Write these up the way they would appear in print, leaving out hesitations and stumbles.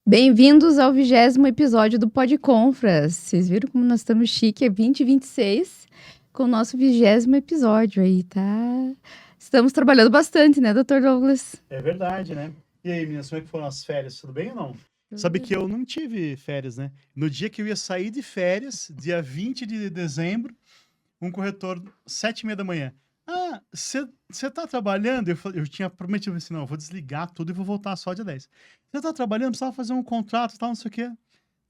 Bem-vindos ao 20º episódio do Podconfras. Vocês viram como nós estamos chique? É 2026 com o nosso 20º episódio aí, tá? Estamos trabalhando bastante, né, Dr. Douglas? É verdade, né? E aí, meninas, como é que foram as férias? Tudo bem ou não? Sabe que eu não tive férias, né? No dia que eu ia sair de férias, dia 20 de dezembro, um corretor, 7h30 da manhã. Ah, você tá trabalhando? Eu tinha prometido assim, não, eu vou desligar tudo e vou voltar só dia 10. Você tá trabalhando? Precisava fazer um contrato e tal, não sei o quê.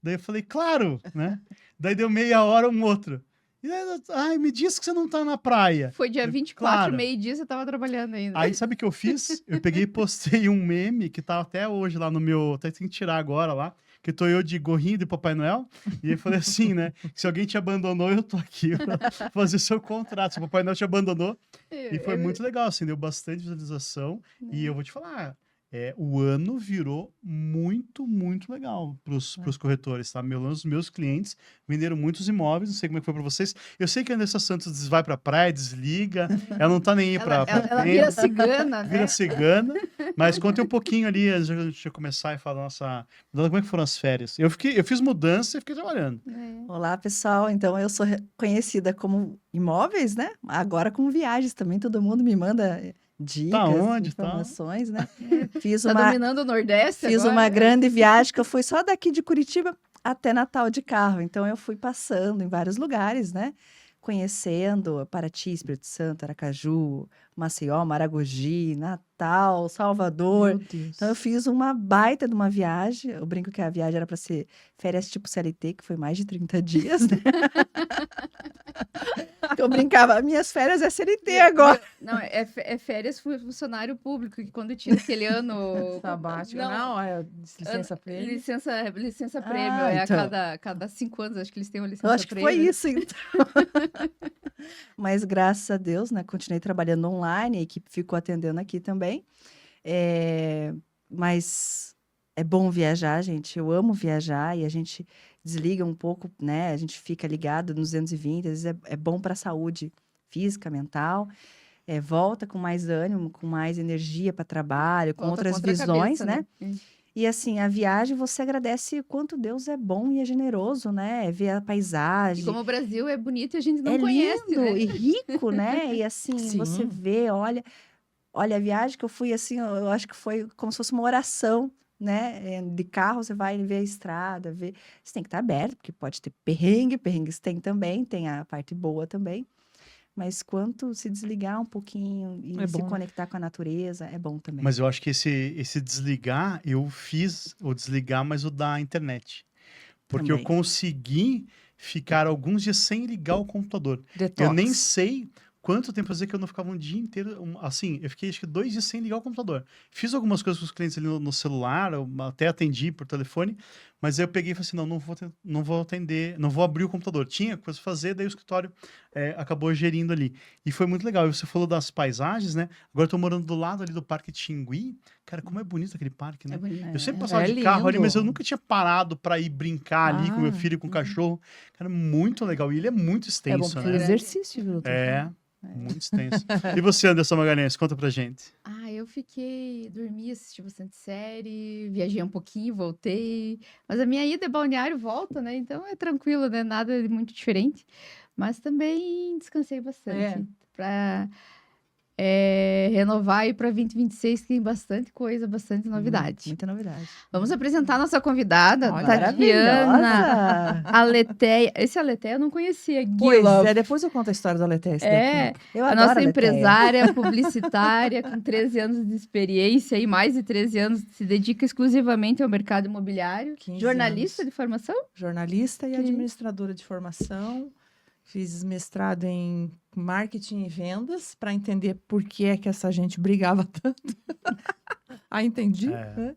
Daí eu falei, claro, né? Daí deu meia hora, um outro. E daí, ai, me diz que você não tá na praia. Foi dia 24, Claro. meio-dia, você tava trabalhando ainda. Aí sabe o que eu fiz? Eu peguei e postei um meme que tá até hoje lá no meu. Até tem que tirar agora lá. Que tô eu de gorrinho de Papai Noel. E eu falei assim, né? Se alguém te abandonou, eu tô aqui pra fazer seu contrato. Se o Papai Noel te abandonou. E foi muito legal, assim, deu bastante visualização. E eu vou te falar. O ano virou muito, muito legal pros corretores, tá? Os meus clientes venderam muitos imóveis, não sei como é que foi para vocês. Eu sei que a Andressa Santos vai pra praia, desliga, ela não tá nem aí pra ela vira cigana, né? Vira cigana, mas conta um pouquinho ali, antes de a gente começar e falar como é que foram as férias. Eu fiz mudança e fiquei trabalhando. Olá, pessoal. Então, eu sou conhecida como imóveis, né? Agora com viagens também, todo mundo me manda dicas, onde? informações, né? Tá dominando o Nordeste Fiz agora? uma grande viagem que eu fui só daqui de Curitiba até Natal de carro. Então, eu fui passando em vários lugares, né? Conhecendo Paraty, Espírito Santo, Aracaju, Maceió, Maragogi, Natal, Salvador. Meu Deus. Então, eu fiz uma baita de uma viagem. Eu brinco que a viagem era para ser férias tipo CLT, que foi mais de 30 dias, né? Eu brincava, minhas férias é CLT agora. Não, é férias funcionário público, que quando tinha aquele ano... Sabático, não, é licença prêmio. Licença prêmio, então. a cada 5 anos, acho que eles têm uma licença Eu acho que prêmio. foi isso, então. Mas graças a Deus, né? Continuei trabalhando online, a equipe ficou atendendo aqui também. Mas é bom viajar, gente. Eu amo viajar e a gente desliga um pouco, né? A gente fica ligado nos 220, às vezes é bom para a saúde física, mental. Volta com mais ânimo, com mais energia para trabalho, com Volta outras contra a visões, cabeça, né? E assim, a viagem, você agradece o quanto Deus é bom e é generoso, né? Ver a E paisagem. como o Brasil é bonito e a gente não É conhece, lindo né? e rico, né? E assim, Sim. você vê, olha, a viagem que eu fui, assim, eu acho que foi como se fosse uma oração, né? De carro, você vai ver a estrada, ver. Você tem que estar aberto, porque pode ter perrengues tem também, tem a parte boa também. Mas quanto se desligar um pouquinho e É se bom. conectar com a natureza, é bom também. Mas eu acho que esse desligar, eu fiz o desligar, mas o da internet. Porque eu Também. consegui ficar alguns dias sem ligar o computador. Detox. Eu nem sei quanto tempo fazia que eu não ficava um dia inteiro. Assim, eu fiquei acho que 2 dias sem ligar o computador. Fiz algumas coisas com os clientes ali no celular, eu até atendi por telefone, mas aí eu peguei e falei assim: não vou atender, não vou abrir o computador. Tinha coisa pra fazer, daí o escritório acabou gerindo ali. E foi muito legal. E você falou das paisagens, né? Agora eu tô morando do lado ali do Parque Tingui. Cara, como é bonito aquele parque, né? É bonito. Eu sempre passava É de carro ali, mas eu lindo. nunca tinha parado pra ir brincar ali com meu filho e com o cachorro. Cara, muito legal. E ele é muito É bom extenso, para né? fazer exercício, viu? doutor? Muito extenso. E você, Anderson Magalhães, conta pra gente. Eu dormi, assisti bastante série, viajei um pouquinho, voltei. Mas a minha ida é balneário, volta, né? Então é tranquilo, né? Nada de muito diferente. Mas também descansei bastante. Pra renovar aí para 2026, que tem bastante coisa, bastante novidade. Muita novidade. Vamos apresentar nossa convidada, Olha, Tatiana Maravilhosa! Aleteia. Esse Aleteia eu não conhecia. Pois Guila. depois eu conto a história da Letéia. Eu A adoro nossa Letéia. empresária, publicitária, com 13 anos de experiência e mais de 13 anos, se dedica exclusivamente ao mercado imobiliário. 15 Jornalista anos. de formação? Jornalista e Sim. administradora de formação. Fiz mestrado em marketing e vendas para entender por que é que essa gente brigava tanto. Entendi. né?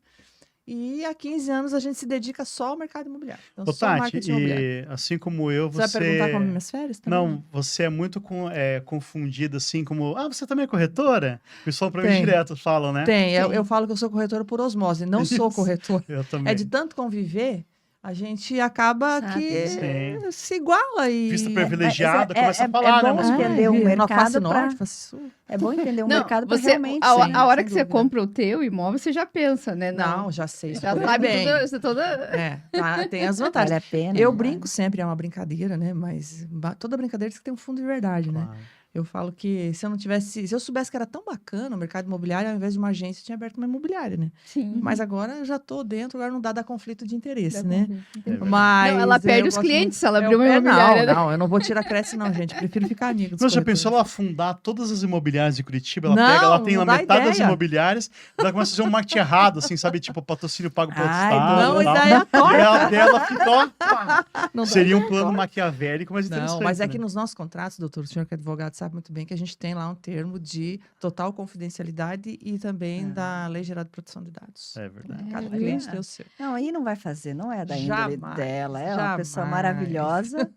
E há 15 anos a gente se dedica só ao mercado imobiliário. Então, Ô, só Tati, marketing imobiliário. e assim como eu, Você vai perguntar como minhas férias também? Não, você é muito confundida, assim, como... Ah, você também é corretora? O pessoal pra mim Tem. direto falam, né? Tem, eu Sim. falo que eu sou corretora por osmose, não sou Isso. corretora. Eu também. É de tanto conviver, a gente acaba Exato. que Sim. se iguala e... Vista privilegiada, é- começa é- a falar, é né? bom Mas entender o na mercado face pra- norte, face sul. É bom entender o Não, mercado para você, realmente. a, Sim, a hora sem que você dúvida. compra o teu imóvel, você já pensa, né? Não, já sei. já super sabe bem. tudo, você toda... Tem as vantagens. Vale a pena. Eu né? brinco sempre, é uma brincadeira, né? Mas toda brincadeira diz que tem um fundo de verdade, né? Claro. Eu falo que se eu soubesse que era tão bacana o mercado imobiliário, ao invés de uma agência, eu tinha aberto uma imobiliária, né? Sim. Mas agora eu já tô dentro, agora não dá conflito de interesse, Dá né? conflito, É entendi. verdade. Mas Não, ela perde eu os gosto clientes muito- se ela abrir uma Não, imobiliária, né? não, eu não vou tirar crédito não, gente. Prefiro ficar amigo dos Não, já corretores. pensou ela afundar todas as imobiliárias de Curitiba? Ela Não, pega, ela tem não a dá metade das ideia. imobiliárias, ela começa a fazer um marketing errado, assim, sabe? Tipo, patrocínio pago para outro Ai, estado. Não, e tal. ideia E torta. a dela fica, ó, pá. Não dá Seria um ideia plano torta. maquiavélico, mas interessante. Não, mas é né? que nos nossos contratos, doutor, o senhor que é advogado sabe muito bem que a gente tem lá um termo de total confidencialidade e também da Lei Geral de Proteção de Dados. É verdade. Cada É. cliente tem o seu. Não, aí não vai fazer, não é da índole Jamais, dela. É uma pessoa jamais. maravilhosa.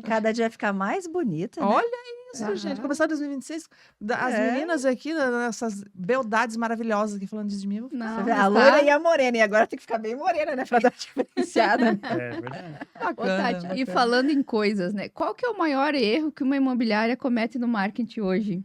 Cada dia fica mais bonita. Né? Olha isso, Aham. gente. Começar 2026, as É. meninas aqui, essas beldades maravilhosas aqui falando disso de mim. eu vou ficar Não, Você vê, mas a tá- loira e a morena. E agora tem que ficar bem morena, né? Pra dar diferenciada. É verdade. Ô, bacana, Tati, e bacana. falando em coisas, né? Qual que é o maior erro que uma imobiliária comete no marketing hoje?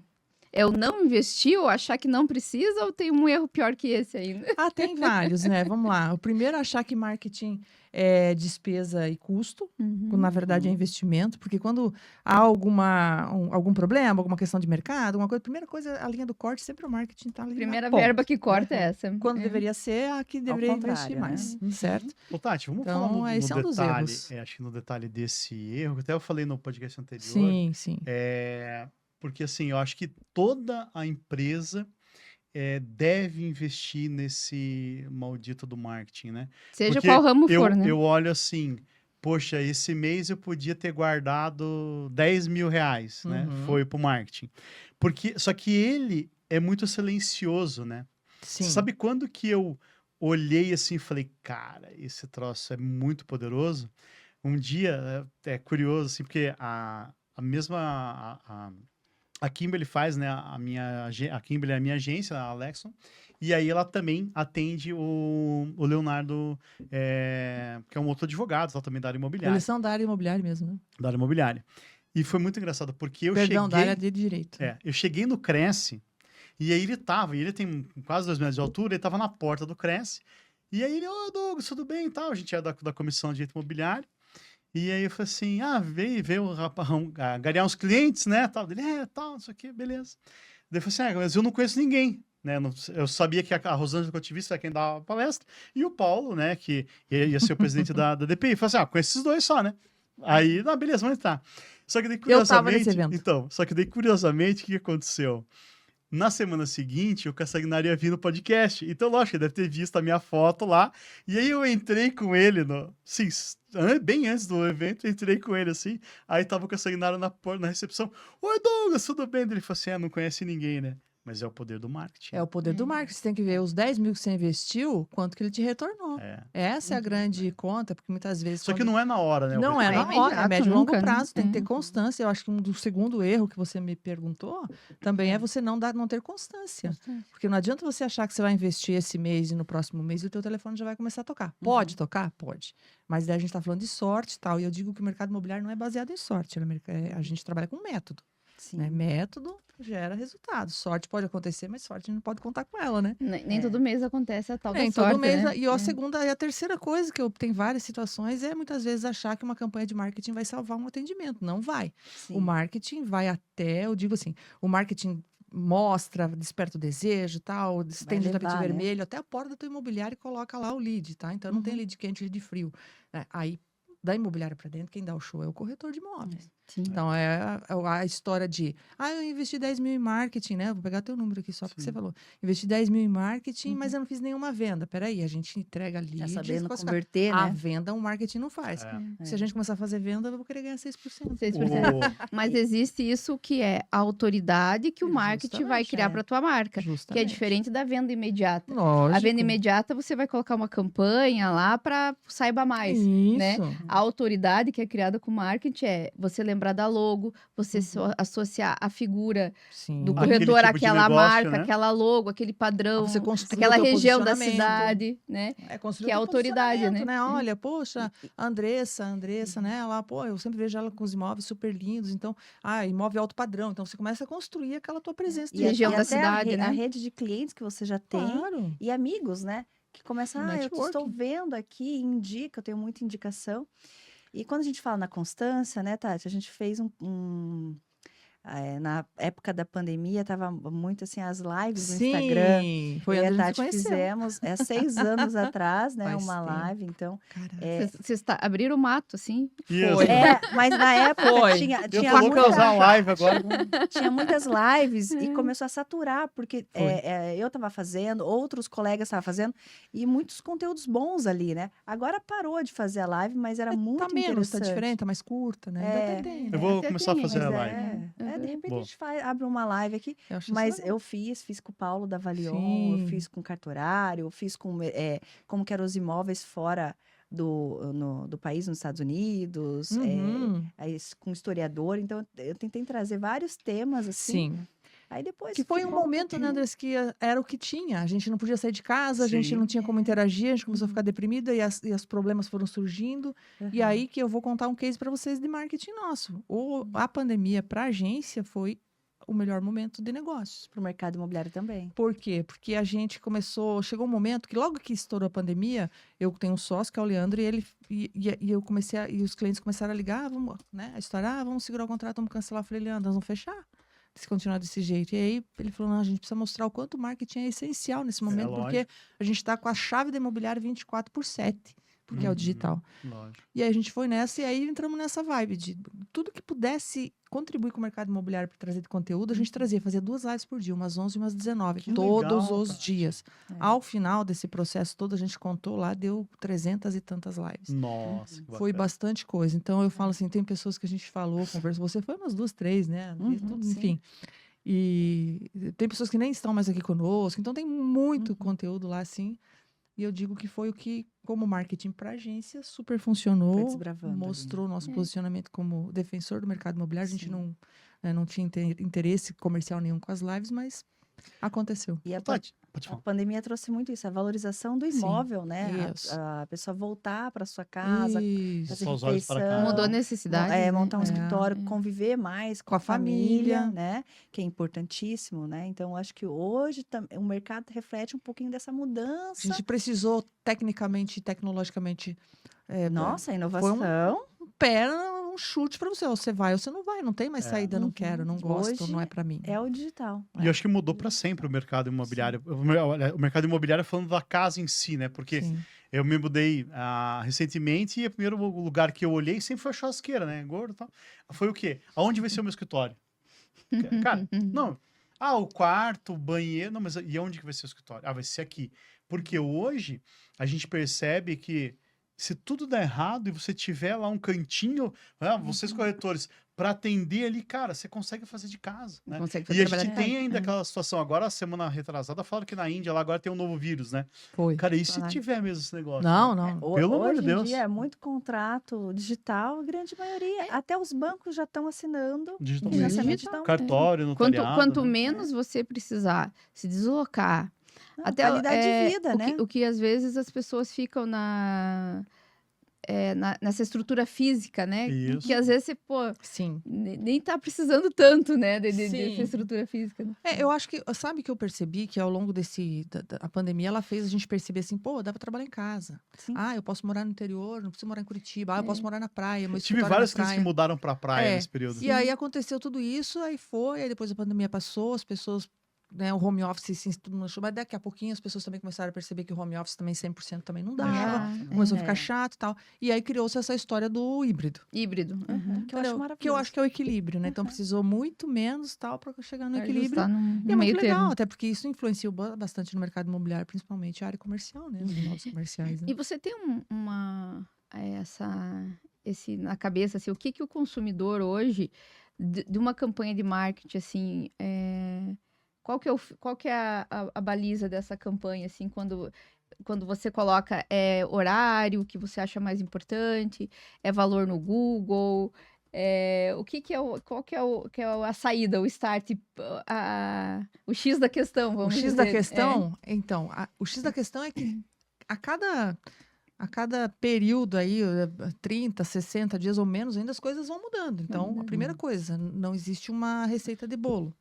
É o não investir ou achar que não precisa ou tem um erro pior que esse ainda? Ah, tem vários, né? Vamos lá. O primeiro é achar que marketing é despesa e custo, quando na verdade é investimento, porque quando há algum problema, alguma questão de mercado, alguma coisa, a primeira coisa, a linha do corte, sempre o marketing tá ali na Primeira ponta. verba que corta é essa. Quando É. deveria ser a que deveria investir contrário, né? mais, certo? Ô, Tati, vamos Então, falar no esse é um dos detalhe, erros. acho que no detalhe desse erro, que até eu falei no podcast anterior, Sim, sim. porque assim, eu acho que toda a empresa deve investir nesse maldito do marketing, né? Seja Porque qual ramo eu, for, né? eu olho assim, poxa, esse mês eu podia ter guardado 10 mil reais, né? Uhum. Foi pro marketing. Só que ele é muito silencioso, né? Sim. Você sabe quando que eu olhei assim e falei, cara, esse troço é muito poderoso? Um dia, é curioso, assim, porque a mesma... A Kimberly faz, né? A Kimberly é a minha agência, a Alexon. E aí ela também atende o Leonardo, que é um outro advogado, ela também da área imobiliária. Eles são da área imobiliária mesmo, né? Da área imobiliária. E foi muito engraçado, porque eu Perdão, da cheguei... área de direito. Eu cheguei no Cresce, e aí ele tem quase 2 metros de altura, ele tava na porta do Cresce, e aí ele, ô Douglas, tudo bem e tal? A gente é da comissão de direito imobiliário. E aí eu falei assim, veio o rapaz ganhar uns clientes, né? Tal. Ele, tal, não sei o quê, beleza. Daí eu falei assim, mas eu não conheço ninguém, né? Eu sabia que a Rosângela Cotivista era quem dava a palestra, e o Paulo, né, que ia ser o presidente da DPI. Eu falei assim, conheço esses dois só, né? Aí, beleza, vamos entrar. Só que daí, Eu tava nesse curiosamente... evento. Então, só que daí, curiosamente, o que aconteceu? Na semana seguinte, o Castagnari ia vir no podcast. Então, lógico, ele deve ter visto a minha foto lá. E aí eu entrei com ele, sim, bem antes do evento, entrei com ele assim. Aí tava o Castagnari na recepção. Oi, Douglas, tudo bem? Ele falou assim, não conhece ninguém, né? Mas é o poder do marketing. É o poder do marketing. Você tem que ver os 10 mil que você investiu, quanto que ele te retornou. Essa é a grande conta, porque muitas vezes... Só que não é na hora, né? Não é na hora, é imediato, médio e longo nunca, né? prazo, tem que ter constância. Eu acho que do segundo erro que você me perguntou também é você não ter constância. Porque não adianta você achar que você vai investir esse mês e no próximo mês o teu telefone já vai começar a tocar. Pode tocar? Pode. Mas daí a gente está falando de sorte e tal. E eu digo que o mercado imobiliário não é baseado em sorte. A gente trabalha com método. Sim. Né? Método gera resultado. Sorte pode acontecer, mas sorte a gente não pode contar com ela, né? Nem todo mês acontece a tal da Nem sorte, todo mês. né? E a segunda e a terceira coisa que eu tenho várias situações é muitas vezes achar que uma campanha de marketing vai salvar um atendimento. Não vai. Sim. O marketing vai até, eu digo assim, o marketing mostra, desperta o desejo, tal, estende o tapete levar, né? vermelho até a porta do teu imobiliário e coloca lá o lead, tá? Então não tem lead quente, lead frio. Aí da imobiliária para dentro, quem dá o show é o corretor de imóveis. Sim. Então, é a história de... eu investi 10 mil em marketing, né? Vou pegar teu número aqui só porque você falou. Investi 10 mil em marketing, mas eu não fiz nenhuma venda. Peraí, a gente entrega ali. Já sabendo converter, A né? venda, o marketing não faz. Se a gente começar a fazer venda, eu vou querer ganhar 6%. 6%. Mas existe isso que é a autoridade que o marketing vai Justamente, criar para tua marca. Que é Justamente. diferente da venda imediata. Lógico. A venda imediata, você vai colocar uma campanha lá para saiba mais, Isso. né? A autoridade que é criada com marketing é você lembrar lembrar da logo, você associar a figura Sim. do Aquele corretor tipo de àquela negócio, marca, né? aquela logo, aquele padrão, Você construir aquela o teu região da posicionamento. cidade, né? Construir Que é o a teu autoridade, posicionamento, né? Olha, poxa, a Andressa, né? Ela, pô, eu sempre vejo ela com os imóveis super lindos. Então, imóvel alto padrão. Então, você começa a construir aquela tua presença Região e da até cidade, a né? rede de clientes que você já tem Claro. e amigos, né? Que começam, O eu estou networking. vendo aqui, indica, eu tenho muita indicação. E quando a gente fala na constância, né, Tati? A gente fez na época da pandemia, tava muito assim, as lives no Instagram. Sim, foi Eu e a onde a gente se Tati conheceu. fizemos, 6 anos atrás, né, Faz uma tempo. live. Então, Caraca. Vocês abriram o mato, assim? Isso. Foi. mas na época Foi. tinha Eu tô tinha louco pra muita, usar uma live agora. tinha muitas lives e começou a saturar, porque Foi. eu estava fazendo, outros colegas estavam fazendo, e muitos conteúdos bons ali, né? Agora parou de fazer a live, mas era muito Tá menos, tá interessante. diferente, tá mais curta, né? Ainda até tem, Eu né? vou Até começar a tem, fazer Mas a live. de repente Boa. a gente abre uma live aqui. Eu acho Mas isso legal. eu fiz com o Paulo da Valion, Sim. eu fiz com o cartorário, eu fiz com como que eram os imóveis fora do país, nos Estados Unidos, Uhum. aí com historiador. Então, eu tentei trazer vários temas, assim. Sim. Aí depois Que foi um ficou momento, né, Andrés, que era o que tinha. A gente não podia sair de casa, a gente Sim. não tinha como interagir, a gente começou a ficar deprimida e os problemas foram surgindo. E Uhum. aí que eu vou contar um case para vocês de marketing nosso. A pandemia para a agência foi o melhor momento de negócios. Pro mercado imobiliário também. Por quê? Porque a gente chegou um momento que logo que estourou a pandemia, eu tenho um sócio, que é o Leandro, e eu comecei e os clientes começaram a ligar, vamos, né, a história, vamos segurar o contrato, vamos cancelar. Eu falei, Leandro, nós vamos fechar. Se continuar desse jeito. E aí ele falou, não, a gente precisa mostrar o quanto o marketing é essencial nesse momento, porque lógico. a gente está com a chave da imobiliária 24/7, porque é o digital. Lógico. E aí a gente foi nessa, e aí entramos nessa vibe de tudo que pudesse contribuir com o mercado imobiliário para trazer de conteúdo, a gente trazia, fazia 2 lives por dia, umas 11 e umas 19, Que todos legal, os Tati. dias. Ao final desse processo todo, a gente contou lá, deu 300 e tantas lives. Nossa, que Foi bacana. bastante coisa. Então, eu falo assim, tem pessoas que a gente falou, conversou, você foi umas 2, 3, né? Sim. Enfim. E tem pessoas que nem estão mais aqui conosco, então tem muito conteúdo lá, assim. E eu digo que foi o que, como marketing para agência, super Foi funcionou, desbravando ali, né? mostrou nosso posicionamento como defensor do mercado imobiliário. A gente Sim. não tinha interesse comercial nenhum com as lives, mas aconteceu. E a Tati, pode A falar. pandemia trouxe muito isso, a valorização do Sim, imóvel, né? isso. A pessoa voltar para sua casa, Isso. fazer Só os olhos para refeição, casa. Mudou a necessidade, né? montar um É. escritório, conviver mais com Com a a família, família. né? Que é importantíssimo, né? Então, acho que hoje o mercado reflete um pouquinho dessa A mudança. gente precisou, tecnicamente e tecnologicamente, Nossa, a foi inovação. um chute para você. Ou você vai ou você não vai. Não tem mais saída, não quero, não gosto, Hoje não é para mim. é o digital. E eu acho que mudou para sempre o mercado imobiliário. O mercado imobiliário falando da casa em si, né? Porque Sim. eu me mudei recentemente e o primeiro lugar que eu olhei sempre foi a churrasqueira, né? Gordo e tal. Foi o quê? Aonde vai ser o meu escritório? Cara, não. O quarto, o banheiro. Não, mas e onde que vai ser o escritório? Vai ser aqui. Porque hoje a gente percebe que se tudo der errado e você tiver lá um cantinho, vocês corretores, para atender ali, cara, você consegue fazer de casa, né? Consegue E fazer a trabalhar gente de casa. tem ainda aquela situação. Agora, a semana retrasada, falaram que na Índia lá agora tem um novo vírus, né? Foi. Cara, e se Falaram. tiver mesmo esse negócio? Não, né? não. Pelo amor Hoje de em Deus. dia é muito contrato digital, a grande maioria. Até os bancos já estão assinando Digitalmente. financiamento Digital. digital. Cartório, notariado. Quanto né? menos você precisar se deslocar, Não, até qualidade de vida, o né? que, o que às vezes as pessoas ficam nessa estrutura física, né? Isso. Que às vezes você, pô, Sim. nem tá precisando tanto, né? Sim. Dessa estrutura física. Né? Eu acho que, sabe que eu percebi que ao longo a pandemia, ela fez a gente perceber assim, pô, dá pra trabalhar em casa. Sim. Eu posso morar no interior, não preciso morar em Curitiba. Eu posso morar na praia, meu Tive escritório vários na clientes que praia. mudaram pra praia nesse período. E aí aconteceu tudo isso, aí depois a pandemia passou, as pessoas, né, o home office, sim, tudo manchou, mas daqui a pouquinho as pessoas também começaram a perceber que o home office também 100% também não dava, começou a ficar chato e tal. E aí criou-se essa história do híbrido. Híbrido. Que eu acho maravilhoso. Que eu acho que é o equilíbrio, né? Então precisou muito menos tal para chegar no equilíbrio. Tá no E é meio muito legal, termo. até porque isso influenciou bastante no mercado imobiliário, principalmente a área comercial, né? Os imóveis comerciais. Né? E você tem esse na cabeça, assim, o que o consumidor hoje, de uma campanha de marketing, assim, qual que é a baliza dessa campanha, assim, quando você coloca horário, que você acha mais importante, valor no Google, o qual que é a saída, o start, o X da questão, O vamos X dizer. da questão, então, o X da questão é que a cada período aí, 30, 60 dias ou menos, ainda as coisas vão mudando. Então, a primeira coisa, não existe uma receita de bolo.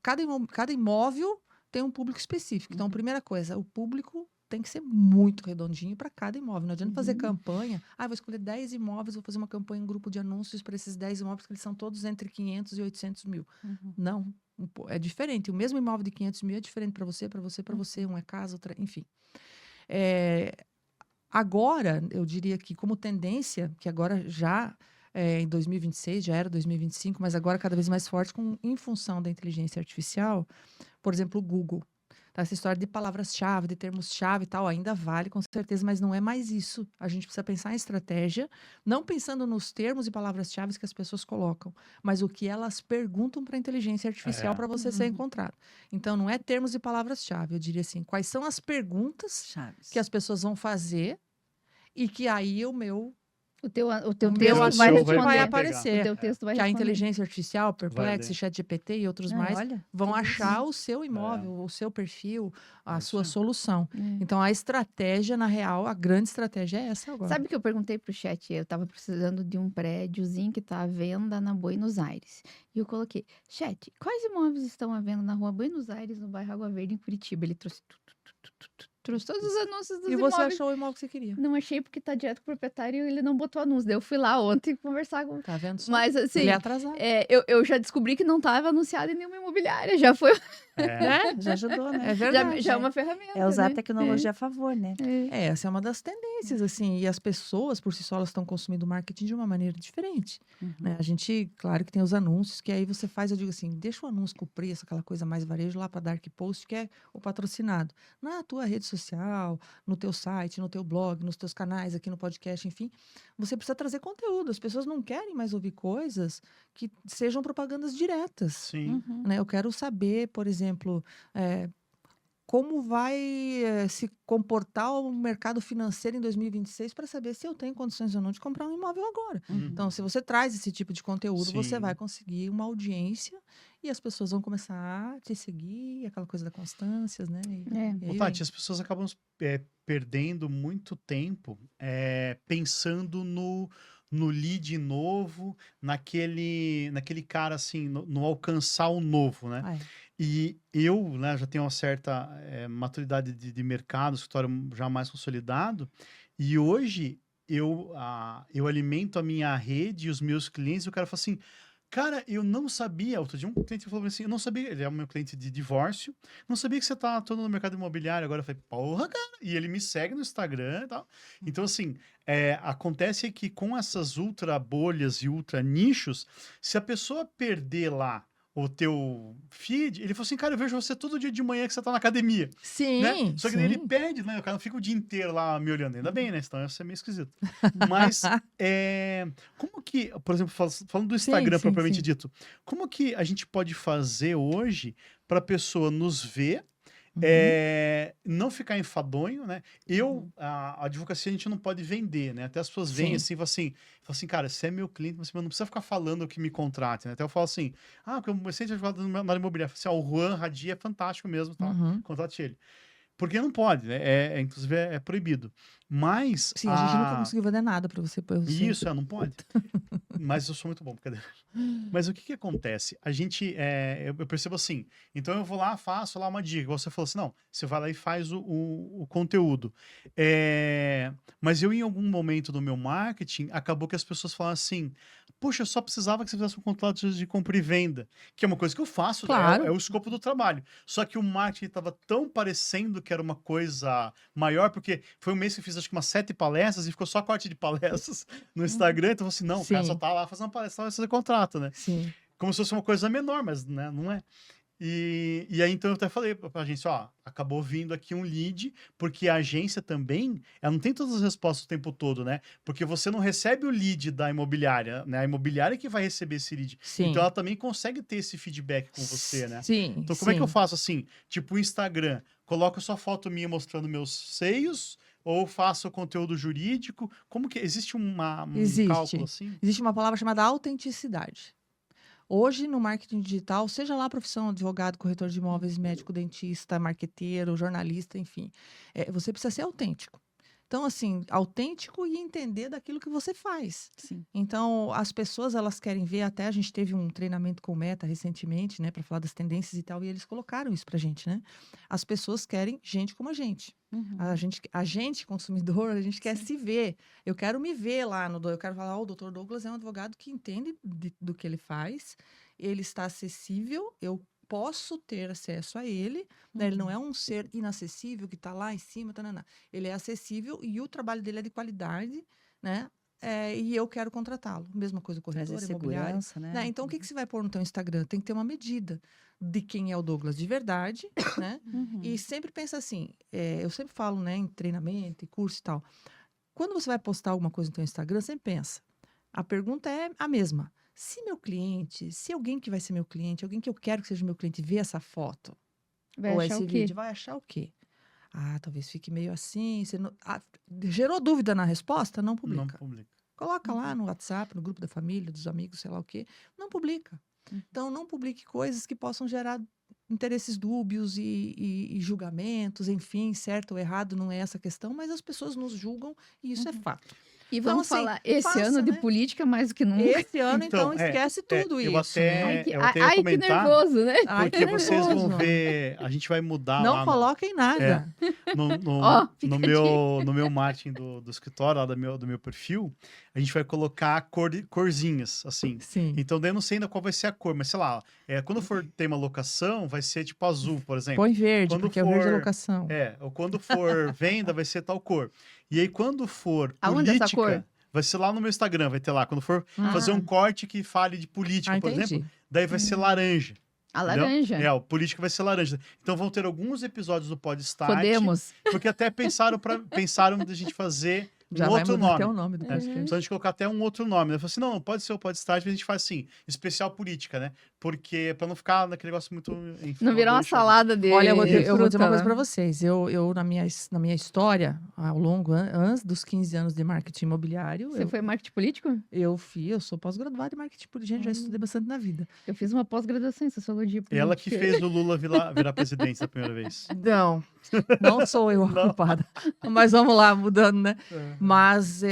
Cada imóvel tem um público específico. Então, a primeira coisa, o público tem que ser muito redondinho para cada imóvel. Não adianta fazer campanha. Vou escolher 10 imóveis, vou fazer uma campanha em grupo de anúncios para esses 10 imóveis, que eles são todos entre 500 e 800 mil. Não, é diferente. O mesmo imóvel de 500 mil é diferente para você, para você, para você. Um é casa, outra, enfim. Agora, eu diria que como tendência, que agora já em 2026, já era 2025, mas agora cada vez mais forte em função da inteligência artificial, por exemplo, o Google. Tá? Essa história de palavras-chave, de termos-chave e tal, ainda vale com certeza, mas não é mais isso. A gente precisa pensar em estratégia, não pensando nos termos e palavras-chave que as pessoas colocam, mas o que elas perguntam para a inteligência artificial para você ser encontrado. Então, não é termos e palavras-chave, eu diria assim, quais são as perguntas Chaves. que as pessoas vão fazer e que aí o teu meu texto vai anúncio responder. vai O aparecer. teu texto vai Que a responder. inteligência artificial, Perplexity, ler. ChatGPT e outros mais Olha, vão tudo achar o seu imóvel, o seu perfil, a isso sua aí. solução. É. Então, a estratégia, na real, a grande estratégia é essa agora. Sabe que eu perguntei pro chat? Eu tava precisando de um prédiozinho que tá à venda na Buenos Aires. E eu coloquei, chat, quais imóveis estão à venda na rua Buenos Aires, no bairro Água Verde, em Curitiba? Ele trouxe trouxe todos os anúncios dos E você imóveis. achou o imóvel que você queria. Não achei porque tá direto com o proprietário e ele não botou anúncio. Daí eu fui lá ontem conversar com... Tá vendo só? Mas assim, Ele é atrasado. eu já descobri que não estava anunciado em nenhuma imobiliária. Já foi, né? Já ajudou, né? É verdade. já é uma ferramenta. É usar a né? tecnologia a favor, né? Essa é uma das tendências, assim. E as pessoas, por si só, elas estão consumindo marketing de uma maneira diferente. Né? A gente, claro que tem os anúncios, que aí você faz, eu digo assim, deixa o anúncio com o preço, aquela coisa mais varejo, lá para Dark Post, que é o patrocinado. Na tua rede social, no teu site, no teu blog, nos teus canais, aqui no podcast, enfim, você precisa trazer conteúdo. As pessoas não querem mais ouvir coisas que sejam propagandas diretas. Sim. Né? Eu quero saber, por exemplo, como vai se comportar o mercado financeiro em 2026 para saber se eu tenho condições ou não de comprar um imóvel agora. Então, se você traz esse tipo de conteúdo, você Sim. vai conseguir uma audiência e as pessoas vão começar a te seguir, aquela coisa da constância, né? E aí Ô, Tati, as pessoas acabam perdendo muito tempo pensando no lead novo, naquele cara assim, no alcançar o novo, né? E eu, né, já tenho uma certa maturidade de mercado, escritório já mais consolidado, e hoje eu alimento a minha rede e os meus clientes, e o cara fala assim, cara, eu não sabia, outro dia um cliente falou assim, eu não sabia, ele é o meu cliente de divórcio, não sabia que você tá todo no mercado imobiliário, agora eu falei, porra, cara, e ele me segue no Instagram e tal. Então, assim, acontece que com essas ultra bolhas e ultra nichos, se a pessoa perder lá o teu feed, ele falou assim, cara, eu vejo você todo dia de manhã que você tá na academia. Sim, Né? Só que daí ele sim. perde, né? O cara não fica o dia inteiro lá me olhando. Ainda bem, né? Senão ia ser meio esquisito. Mas, como que, por exemplo, falando do Instagram sim, propriamente sim. dito, como que a gente pode fazer hoje para a pessoa nos ver, não ficar enfadonho, né? A advocacia a gente não pode vender, né? Até as pessoas vêm Sim. assim, falam assim, cara, você é meu cliente, mas você não precisa ficar falando que me contrate, né? Até eu falo assim, porque eu comecei a advogado na área imobiliária. Eu falei assim, o Juan Radi é fantástico mesmo, tá? Contrate ele. Porque não pode, né? Inclusive é proibido. Mas... Sim, a gente nunca conseguiu vender nada para você. Isso, não pode. Mas eu sou muito bom, brincadeira. Mas o que acontece? A gente, eu percebo assim, então eu vou lá, faço lá uma dica, você falou assim, não, você vai lá e faz o conteúdo. Mas eu, em algum momento do meu marketing, acabou que as pessoas falaram assim, puxa, eu só precisava que você fizesse um contrato de compra e venda, que é uma coisa que eu faço, Claro. é o escopo do trabalho. Só que o marketing estava tão parecendo que era uma coisa maior, porque foi um mês que eu fiz acho que umas 7 palestras e ficou só a corte de palestras no Instagram, então eu falei assim, não, o cara só tá lá fazendo uma palestra, vai fazer contrato, né? Sim. Como se fosse uma coisa menor, mas né, não é. E aí, então, eu até falei pra agência, acabou vindo aqui um lead, porque a agência também, ela não tem todas as respostas o tempo todo, né? Porque você não recebe o lead da imobiliária, né? A imobiliária que vai receber esse lead. Sim. Então, ela também consegue ter esse feedback com você, né? Sim. Então, como é que eu faço assim? Tipo, o Instagram, coloco só foto minha mostrando meus seios, Ou faço conteúdo jurídico? Como que existe um Existe. cálculo assim? Existe uma palavra chamada autenticidade. Hoje, no marketing digital, seja lá a profissão, advogado, corretor de imóveis, médico, dentista, marqueteiro, jornalista, enfim, você precisa ser autêntico. Então, assim, autêntico e entender daquilo que você faz. Sim. Então, as pessoas, elas querem ver, até a gente teve um treinamento com o Meta recentemente, né, para falar das tendências e tal, e eles colocaram isso pra gente, né? As pessoas querem gente como a gente. Uhum. A gente, consumidor, a gente quer Sim. se ver. Eu quero me ver lá eu quero falar, o Dr. Douglas é um advogado que entende do que ele faz, ele está acessível, eu posso ter acesso a ele, né? Ele não é um ser inacessível que está lá em cima, tanana. Ele é acessível e o trabalho dele é de qualidade, né? E eu quero contratá-lo. Mesma coisa, corretor, Trazer imobiliário. segurança, né? Né? Então, o que você vai pôr no teu Instagram? Tem que ter uma medida de quem é o Douglas de verdade, né? Uhum. E sempre pensa assim, eu sempre falo, né, em treinamento, em curso e tal. Quando você vai postar alguma coisa no teu Instagram, sempre pensa. A pergunta é a mesma. Se alguém que vai ser meu cliente, alguém que eu quero que seja meu cliente, ver essa foto Vai ou achar esse o quê? vídeo, vai achar o quê? Talvez fique meio assim. Gerou dúvida na resposta? Não Não publica. publica. Coloca lá no WhatsApp, no grupo da família, dos amigos, sei lá o quê. Não publica. Então, não publique coisas que possam gerar interesses dúbios e julgamentos, enfim, certo ou errado, não é essa a questão, mas as pessoas nos julgam e isso é fato. E Então, vamos assim, falar, esse faça, ano de né? política mais do que nunca. Esse ano, Então, então, esquece tudo eu isso, né? Ai, que, eu até ia ai, que comentar, nervoso, né? Ai, porque que vocês vão nervoso. ver, a gente vai mudar Não lá coloquem nada. Ó, fica no a dica. no meu marketing do escritório, lá do meu perfil, a gente vai colocar corzinhas, assim. Sim. Então, daí eu não sei ainda qual vai ser a cor, mas sei lá, quando for ter uma locação, vai ser tipo azul, por exemplo. Põe verde, Quando porque é o verde é for- locação. Ou quando for venda, vai ser tal cor. E aí, quando for Aonde essa cor? política, vai ser lá no meu Instagram, vai ter lá. Quando for fazer um corte que fale de política, por exemplo, Entendi. daí vai ser laranja. A Entendeu? laranja. O político vai ser laranja. Então vão ter alguns episódios do Podstart. Podemos. Porque até pensaram da gente fazer Já um vai outro mudar nome. até o nome do podcast. Então a gente colocar até um outro nome. Eu falei assim, não pode ser o Podstart, mas a gente faz assim, especial política, né? Porque pra não ficar naquele negócio muito... Enfim, Não virar uma salada de Olha, eu vou dizer fruta, uma coisa né? para vocês. Eu na minha história, ao longo, antes dos 15 anos de marketing imobiliário, Você foi marketing político? eu sou pós-graduada em marketing político. Gente, já estudei bastante na vida. Eu fiz uma pós-graduação em sociologia política. Ela que fez o Lula virar presidente da primeira vez. Não sou eu a culpada. Mas vamos lá, mudando, né? É. Mas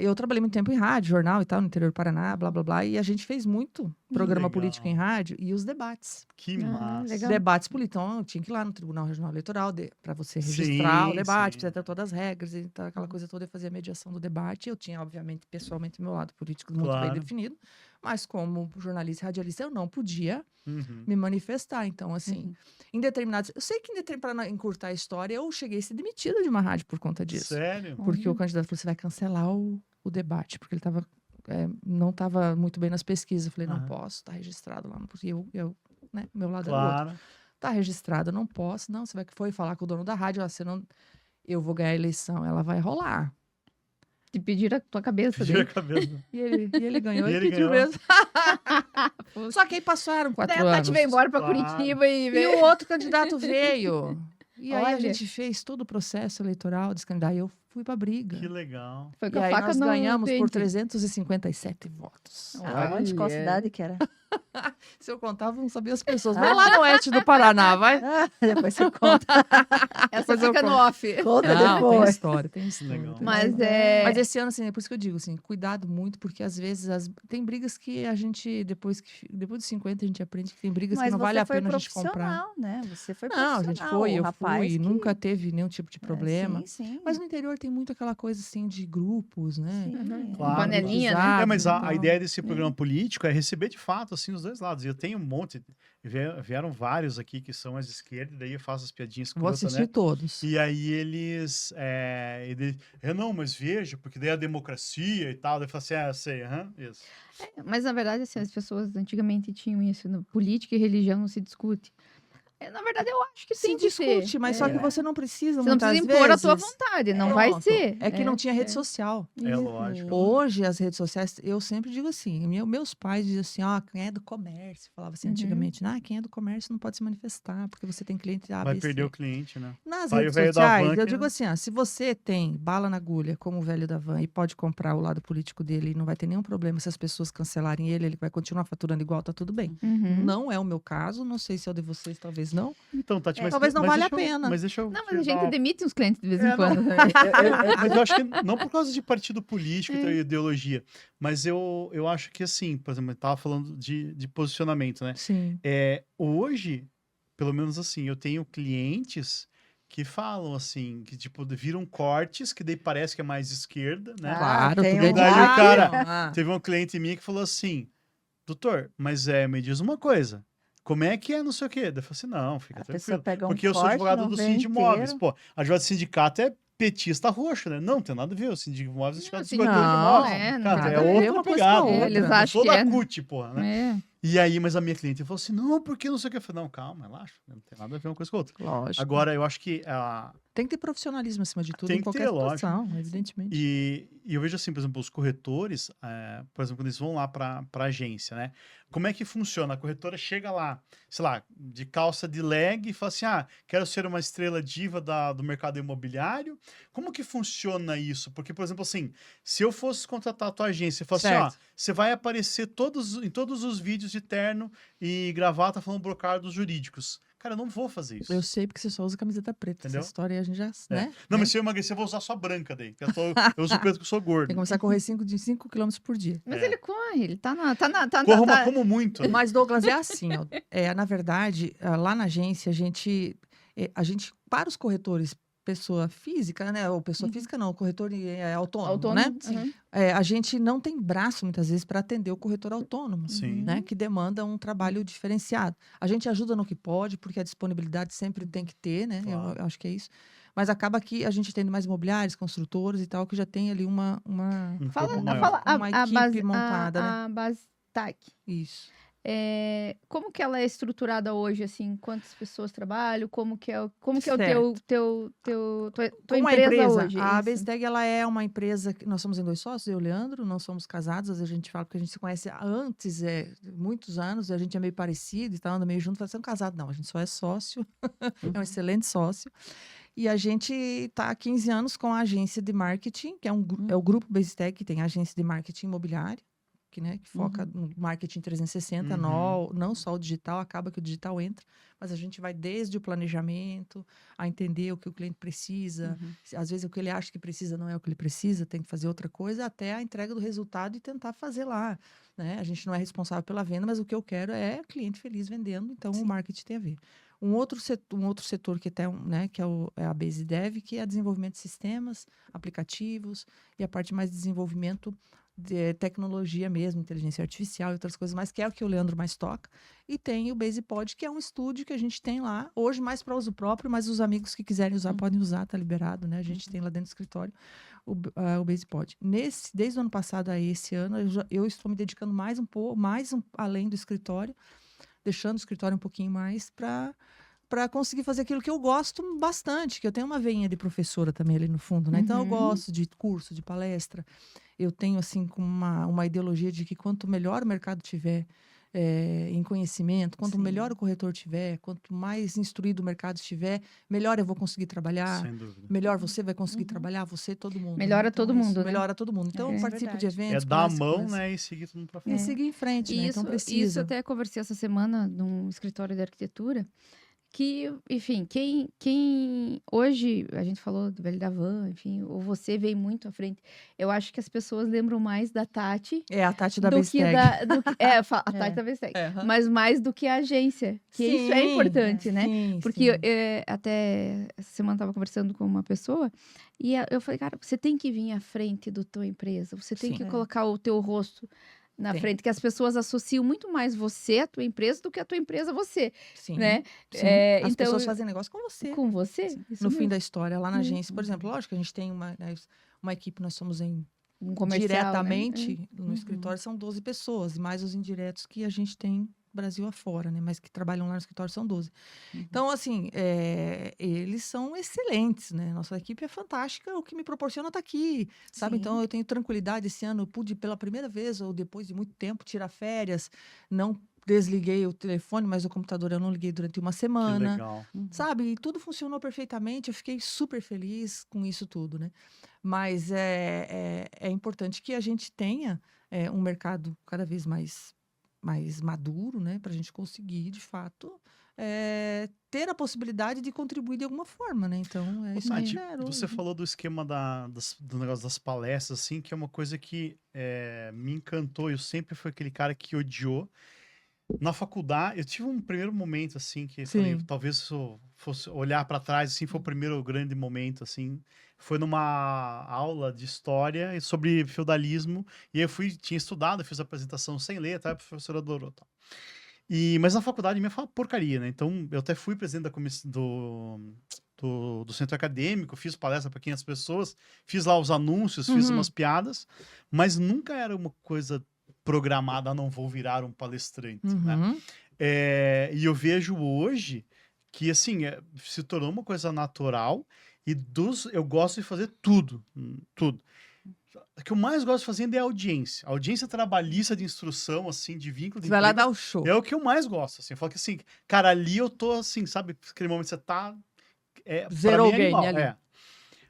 eu trabalhei muito tempo em rádio, jornal e tal, no interior do Paraná, blá, blá, blá. E a gente fez muito programa legal. político em rádio e os debates. Que Ah, massa. legal. Debates políticos. Então, eu tinha que ir lá no Tribunal Regional Eleitoral para você Sim, registrar o debate, sim. precisa ter todas as regras e tal, aquela coisa toda, e fazer a mediação do debate. Eu tinha, obviamente, pessoalmente, meu lado político muito bem Claro. definido, mas como jornalista e radialista, eu não podia Uhum. me manifestar. Então, assim, em determinados... Eu sei que para encurtar a história, eu cheguei a ser demitida de uma rádio por conta disso. Sério? Porque o candidato falou, você vai cancelar o debate, porque ele não estava muito bem nas pesquisas. Eu falei, não Aham. posso, tá registrado lá. Porque eu né, meu lado era o outro. Claro. Tá registrado, eu não posso. Não, você foi falar com o dono da rádio, você não... Eu vou ganhar a eleição, ela vai rolar. Te pedir a tua cabeça Tira a dele. cabeça. E ele ganhou, E ele ele pediu ganhou. mesmo. Só que aí passaram 4 Daí a Tati anos. veio embora pra Claro. Curitiba e E veio. o outro candidato veio. E aí a Olha. gente fez todo o processo eleitoral desse candidato. E eu fui pra briga. Que legal. Foi E com a aí faca nós no ganhamos por dente. 357 votos. Onde? Qual Olha. cidade que era? Se eu contava, eu não sabia as pessoas. Vai lá no oeste do Paraná, vai. Depois você conta. Essa Depois eu fica no conto. off. Conta Não, tem depois. história, tem história. Legal. tem Mas história. é. Mas esse ano, assim, é por isso que eu digo, assim, cuidado muito, porque às vezes tem brigas que a gente, depois dos 50, a gente aprende que tem brigas que Mas não vale você a foi pena a gente comprar. profissional, né? Você foi Não, profissional. a gente foi, o eu rapaz fui, que- nunca teve nenhum tipo de problema. Sim, sim. Mas no interior tem muito aquela coisa, assim, de grupos, né? Sim. Claro. Panelinha, né? Politizados Mas e a tal. ideia desse programa político é receber de fato assim os dois lados. E eu tenho um monte, vieram vários aqui que são as esquerdas, daí eu faço as piadinhas com Vou outra, assistir né? todos. E aí eles, não, mas veja, porque daí a democracia e tal, daí eu falo assim, eu sei, isso. Mas na verdade, assim, as pessoas antigamente tinham isso. Política e religião não se discute. Na verdade, eu acho que Se tem que ser. discute, mas só que você não precisa Você não muitas precisa impor a tua vezes. vontade, não vai Pronto. ser. É que não tinha rede social. É lógico. Hoje, as redes sociais, eu sempre digo assim, meus pais diziam assim, quem é do comércio, falava assim antigamente, quem é do comércio não pode se manifestar, porque você tem cliente A, Vai B, C. perder o cliente, né? Nas Pai, o redes velho da sociais, van eu que- digo assim, se você tem bala na agulha, como o velho da van, e pode comprar o lado político dele, e não vai ter nenhum problema se as pessoas cancelarem ele vai continuar faturando igual, tá tudo bem. Uhum. Não é o meu caso, não sei se é o de vocês, talvez não. Então, Tati, mas Talvez não mas valha deixa a pena. Mas deixa eu Não, te mas a gente dar uma- demite uns clientes de vez em É, não. quando também. Mas eu acho que não por causa de partido político e ideologia, mas eu acho que assim, por exemplo, eu tava falando de posicionamento, né? Sim. Hoje, pelo menos assim, eu tenho clientes que falam assim, que tipo, viram cortes, que daí parece que é mais esquerda, né? Claro, tem tudo é um Daí o lado. cara- Teve um cliente minha que falou assim, doutor, mas me diz uma coisa, como é que é não sei o quê? Daí eu falei assim, não, fica A pessoa tranquilo. pega um Porque eu sou corte, advogado não do vê Sindimóveis. inteiro. Pô, advogado do sindicato é petista roxo, né? Não, tem nada a ver. O Sindimóveis é Não, sindicato de sim, corretor de não, imóveis. não Cara, tem é nada a ver outra uma coisa pegada. com a né? outra. Eles Eu acham sou que da é, né? CUT, porra, né? E aí, mas a minha cliente falou assim, não, porque não sei o que. Eu falei, não, calma, relaxa. Não tem nada a ver uma coisa com a outra. Lógico. Agora, eu acho que Tem que ter profissionalismo acima de tudo Tem em que qualquer ter, lógico. situação, evidentemente. E eu vejo assim, por exemplo, os corretores, por exemplo, quando eles vão lá para agência, né? Como é que funciona? A corretora chega lá, sei lá, de calça de leg e fala assim, quero ser uma estrela diva do mercado imobiliário. Como que funciona isso? Porque, por exemplo, assim, se eu fosse contratar a tua agência e falar assim, Certo. você vai aparecer em todos os vídeos de terno e gravata falando brocados jurídicos. Cara, eu não vou fazer isso. Eu sei porque você só usa camiseta preta. Entendeu? Essa história aí a gente já, né? Não, Né? mas se eu emagrecer, eu vou usar só branca daí. Eu uso preto porque eu sou gordo. Tem que começar a correr 5 km por dia. Mas É. ele corre, ele tá Corro, mas como muito. Né? Mas, Douglas, é assim, ó. Na verdade, lá na agência, a gente, para os corretores, pessoa física, né? Ou pessoa física não, o corretor autônomo, né? Uhum. A gente não tem braço, muitas vezes, para atender o corretor autônomo, Sim. né? Que demanda um trabalho diferenciado. A gente ajuda no que pode, porque a disponibilidade sempre tem que ter, né? Claro. Eu acho que é isso. Mas acaba que a gente tem mais imobiliários, construtores e tal, que já tem ali uma Corpo maior. uma equipe montada, né? A base TAC. Isso. Como que ela é estruturada hoje, assim? Quantas pessoas trabalham? Como que é o tua Como a empresa hoje? A Isso. Besteg, ela é uma empresa que nós somos em 2 sócios, eu e o Leandro, não somos casados, às vezes a gente fala porque a gente se conhece antes, muitos anos, a gente é meio parecido e tal, anda meio junto, fala, você é um casado? Não, a gente só é sócio, é um excelente sócio. E a gente está há 15 anos com a agência de marketing, que é o grupo Besteg, que tem a agência de marketing imobiliário, que foca no marketing 360, não só o digital, acaba que o digital entra, mas a gente vai desde o planejamento, a entender o que o cliente precisa, às vezes o que ele acha que precisa não é o que ele precisa, tem que fazer outra coisa, até a entrega do resultado e tentar fazer lá, né? A gente não é responsável pela venda, mas o que eu quero é cliente feliz vendendo, então o marketing tem a ver. Um outro setor que até, né, que é a Base Dev, que é desenvolvimento de sistemas, aplicativos e a parte mais de desenvolvimento de tecnologia mesmo, inteligência artificial e outras coisas mais, que é o que o Leandro mais toca. E tem o BasePod, que é um estúdio que a gente tem lá, hoje mais para uso próprio, mas os amigos que quiserem usar podem usar, tá liberado, né? A gente tem lá dentro do escritório o BasePod. Desde o ano passado a esse ano, eu estou me dedicando mais além do escritório, deixando o escritório um pouquinho mais para conseguir fazer aquilo que eu gosto bastante, que eu tenho uma veinha de professora também ali no fundo, né? Então eu gosto de curso, de palestra. Eu tenho, assim, uma ideologia de que quanto melhor o mercado tiver em conhecimento, quanto melhor o corretor tiver, quanto mais instruído o mercado estiver, melhor eu vou conseguir trabalhar, Sem dúvida. melhor você vai conseguir trabalhar, você, todo mundo. Melhora né? Então, todo mundo, né? Melhora todo mundo. Então, eu participo de eventos. Dar a converso mão, com eles. né, e seguir todo mundo pra E frente. seguir em frente, né? Então Isso precisa. eu até conversei essa semana num escritório de arquitetura, que, enfim, quem hoje, a gente falou do velho da van, enfim, ou você veio muito à frente. Eu acho que as pessoas lembram mais da Tati É a Tati da do que Besteg. a Tati da Besteg, mas mais do que a agência, que isso é importante, né? Sim, Porque sim. até essa semana eu estava conversando com uma pessoa e eu falei, cara, você tem que vir à frente da tua empresa, você tem Sim. que colocar o teu rosto na Tem. frente, que as pessoas associam muito mais você à tua empresa do que a tua empresa a você, Sim. né? Sim. As Então, pessoas fazem negócio com você. com você, isso No fim mesmo. da história, lá na agência, por exemplo, lógico que a gente tem uma equipe, nós somos Um comercial, diretamente né? no escritório, são 12 pessoas, mais os indiretos que a gente tem Brasil afora, né? Mas que trabalham lá no escritório são 12. Uhum. Então, assim, eles são excelentes, né? Nossa equipe é fantástica, o que me proporciona estar aqui, sabe? Sim. Então, eu tenho tranquilidade. Esse ano eu pude, pela primeira vez, ou depois de muito tempo, tirar férias. Não desliguei o telefone, mas o computador eu não liguei durante uma Que semana. legal. Uhum. Sabe? E tudo funcionou perfeitamente. Eu fiquei super feliz com isso tudo, né? Mas é importante que a gente tenha um mercado cada vez mais maduro, né? Para a gente conseguir, de fato, ter a possibilidade de contribuir de alguma forma, né? Então, é Ô, isso que eu Tati, quero. você falou do esquema do negócio das palestras, assim, que é uma coisa que me encantou. Eu sempre fui aquele cara que odiou. Na faculdade, eu tive um primeiro momento, assim, que eu falei, Sim. talvez se eu fosse olhar para trás, assim, foi o primeiro grande momento, assim. Foi numa aula de história sobre feudalismo, e eu tinha estudado, fiz a apresentação sem ler, tá? A professora adorou, tal. Mas na faculdade minha foi uma porcaria, né? Então, eu até fui presidente da comissão do centro acadêmico, fiz palestra para 500 pessoas, fiz lá os anúncios, fiz Uhum. umas piadas, mas nunca era uma coisa programada, não vou virar um palestrante, né? Uhum. E eu vejo hoje que, assim, se tornou uma coisa natural e eu gosto de fazer tudo, tudo. O que eu mais gosto de fazer é a audiência. A audiência trabalhista de instrução, assim, de vínculo de Você vai lá emprego, dar o show. é o que eu mais gosto, assim. Eu falo que, assim, cara, ali eu tô, assim, sabe? Aquele momento que você tá... pra Zerou mim é o game animal, ali.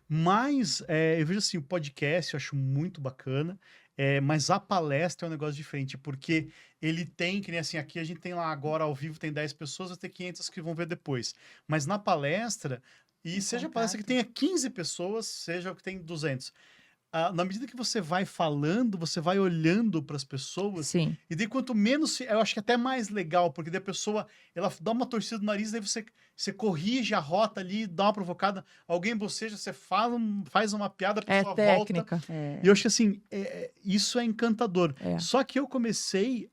Mas eu vejo assim, o podcast eu acho muito bacana, mas a palestra é um negócio diferente, porque ele tem, que nem assim, aqui a gente tem lá agora ao vivo, tem 10 pessoas, vai ter 500 que vão ver depois. Mas na palestra, e Um seja a palestra que contato. tenha 15 pessoas, seja que tem 200, na medida que você vai falando, você vai olhando para as pessoas, Sim. e daí quanto menos, eu acho que é até mais legal, porque daí a pessoa, ela dá uma torcida no nariz, daí você corrige a rota ali, dá uma provocada, alguém boceja, você faz uma piada, a É pessoa volta. técnica. E eu acho que assim, isso é encantador. É. Só que eu comecei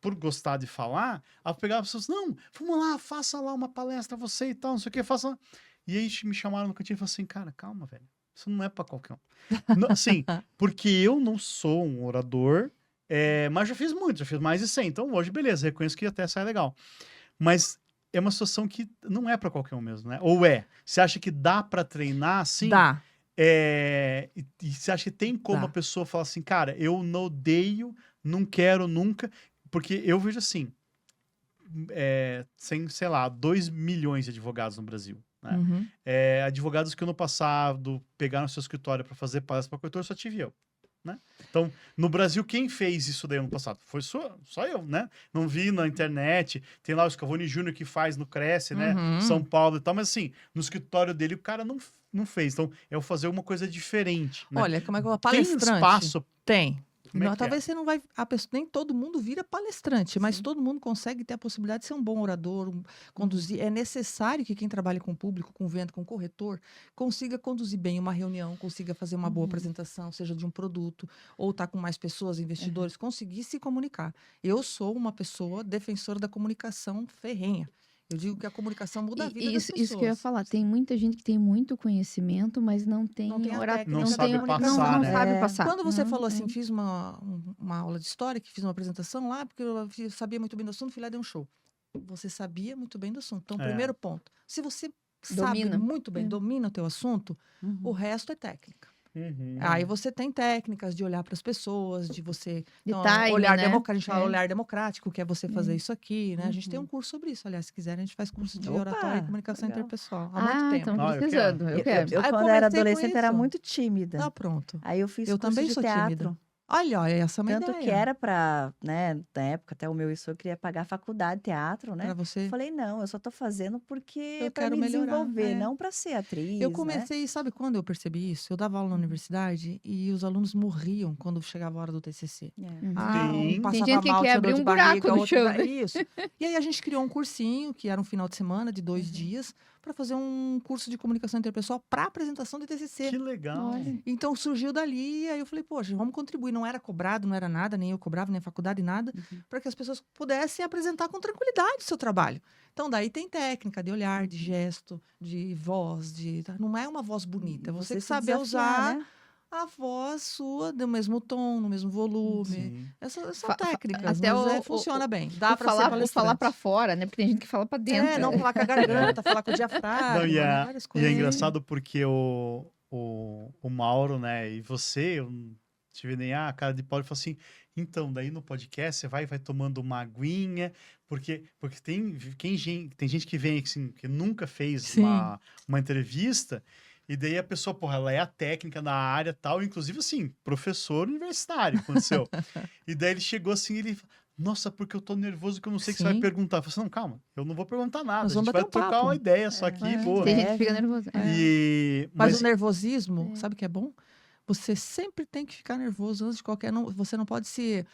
por gostar de falar, a pegar as pessoas, não, vamos lá, faça lá uma palestra, você e tal, não sei o que, faça lá. E aí me chamaram no cantinho e falaram assim, cara, calma, velho. Isso não é para qualquer um. Sim, porque eu não sou um orador, mas já fiz muito, já fiz mais de 100. Então hoje, beleza, reconheço que até sai legal. Mas é uma situação que não é para qualquer um mesmo, né? Ou você acha que dá para treinar assim? Dá. E você acha que tem como Dá. a pessoa falar assim, cara, eu não odeio, não quero nunca, porque eu vejo assim, sei lá, 2 milhões de advogados no Brasil. Né? Uhum. Advogados que ano passado pegaram seu escritório para fazer palestra para corretor, só tive eu. Né? Então, no Brasil, quem fez isso daí ano passado? Foi só eu, né? Não vi na internet. Tem lá o Scavone Júnior que faz no Cresce, né? Uhum. São Paulo e tal. Mas assim, no escritório dele, o cara não fez. Então, eu fazer uma coisa diferente. Né? Olha, como é que eu Tem palestrante? espaço. Tem. Como é Não, que talvez você não vai. Nem todo mundo vira palestrante, mas Sim. todo mundo consegue ter a possibilidade de ser um bom orador, conduzir. É necessário que quem trabalha com público, com venda, com corretor, consiga conduzir bem uma reunião, consiga fazer uma boa apresentação, seja de um produto, ou estar com mais pessoas, investidores, conseguir se comunicar. Eu sou uma pessoa defensora da comunicação ferrenha. Eu digo que a comunicação muda a vida das pessoas. Isso que eu ia falar. Tem muita gente que tem muito conhecimento, mas não tem Não tem a oratória. técnica Não da sabe comunicação. passar, não né? sabe passar. Quando você Não falou assim, tem. fiz uma aula de história, que fiz uma apresentação lá, porque eu sabia muito bem do assunto, fui lá e dei um show. Você sabia muito bem do assunto. Então, primeiro ponto, se você Domina. sabe muito bem, É. domina o teu assunto, Uhum. o resto é técnica. Uhum. Aí você tem técnicas de olhar para as pessoas, de você... De Então, time, olhar né? democrático, a gente fala É. olhar democrático, que é você fazer isso aqui, né? A gente tem um Uhum. curso sobre isso, aliás, se quiser, a gente faz curso de Opa, oratória e comunicação legal. interpessoal. Há muito tempo. Estão Ah, eu precisando. quero. Eu quero. Eu, Aí eu quando era comecei com adolescente, era isso. muito tímida. Tá pronto. Aí eu fiz Eu curso também de sou teatro. tímida. Olha, essa é uma Tanto ideia. que era pra, né, na época, até o meu isso, eu queria pagar a faculdade de teatro, né? Pra você. Eu falei, não, eu só tô fazendo porque Eu é pra quero me melhorar, desenvolver, é. não pra ser atriz, Eu né? comecei, sabe quando eu percebi isso? Eu dava aula na universidade e os alunos morriam quando chegava a hora do TCC. É. Ah, Sim. um passava Tem gente que mal, quer tinha abrir dor de um buraco barriga, no outro... chão, né? Isso. E aí a gente criou um cursinho, que era um final de semana de 2 dias, para fazer um curso de comunicação interpessoal para apresentação de TCC. Que legal. Olha. Então surgiu dali, aí eu falei, poxa, vamos contribuir. Não era cobrado, não era nada, nem eu cobrava, nem a faculdade, nada, para que as pessoas pudessem apresentar com tranquilidade o seu trabalho. Então, daí tem técnica de olhar, de gesto, de voz, não é uma voz bonita. Você que se saber desafiar, usar né? a voz sua do mesmo tom, no mesmo volume. Sim. Essas são Fa- técnicas, até mas funciona bem. Dá para ser falar palestrante. pra fora, né? Porque tem gente que fala pra dentro. Não falar com a garganta, falar com o diafragma, Não, várias e coisas. é engraçado porque o Mauro, né, e você, eu não tive nem a cara de pau, ele falou assim, então, daí no podcast você vai tomando uma aguinha, porque tem gente que vem, assim, que nunca fez Sim. uma entrevista, e daí a pessoa, porra, ela é a técnica na área e tal, inclusive, assim, professor universitário, aconteceu. E daí ele chegou assim, ele nossa, porque eu tô nervoso que eu não sei o que você vai Sim. perguntar. Eu falei assim, não, calma, eu não vou perguntar nada. Nós A vamos gente vai bater um trocar papo. uma ideia só aqui, boa. Tem gente que Leve. fica nervosa. Mas Mas o nervosismo, sabe o que é bom? Você sempre tem que ficar nervoso antes de qualquer... você não pode se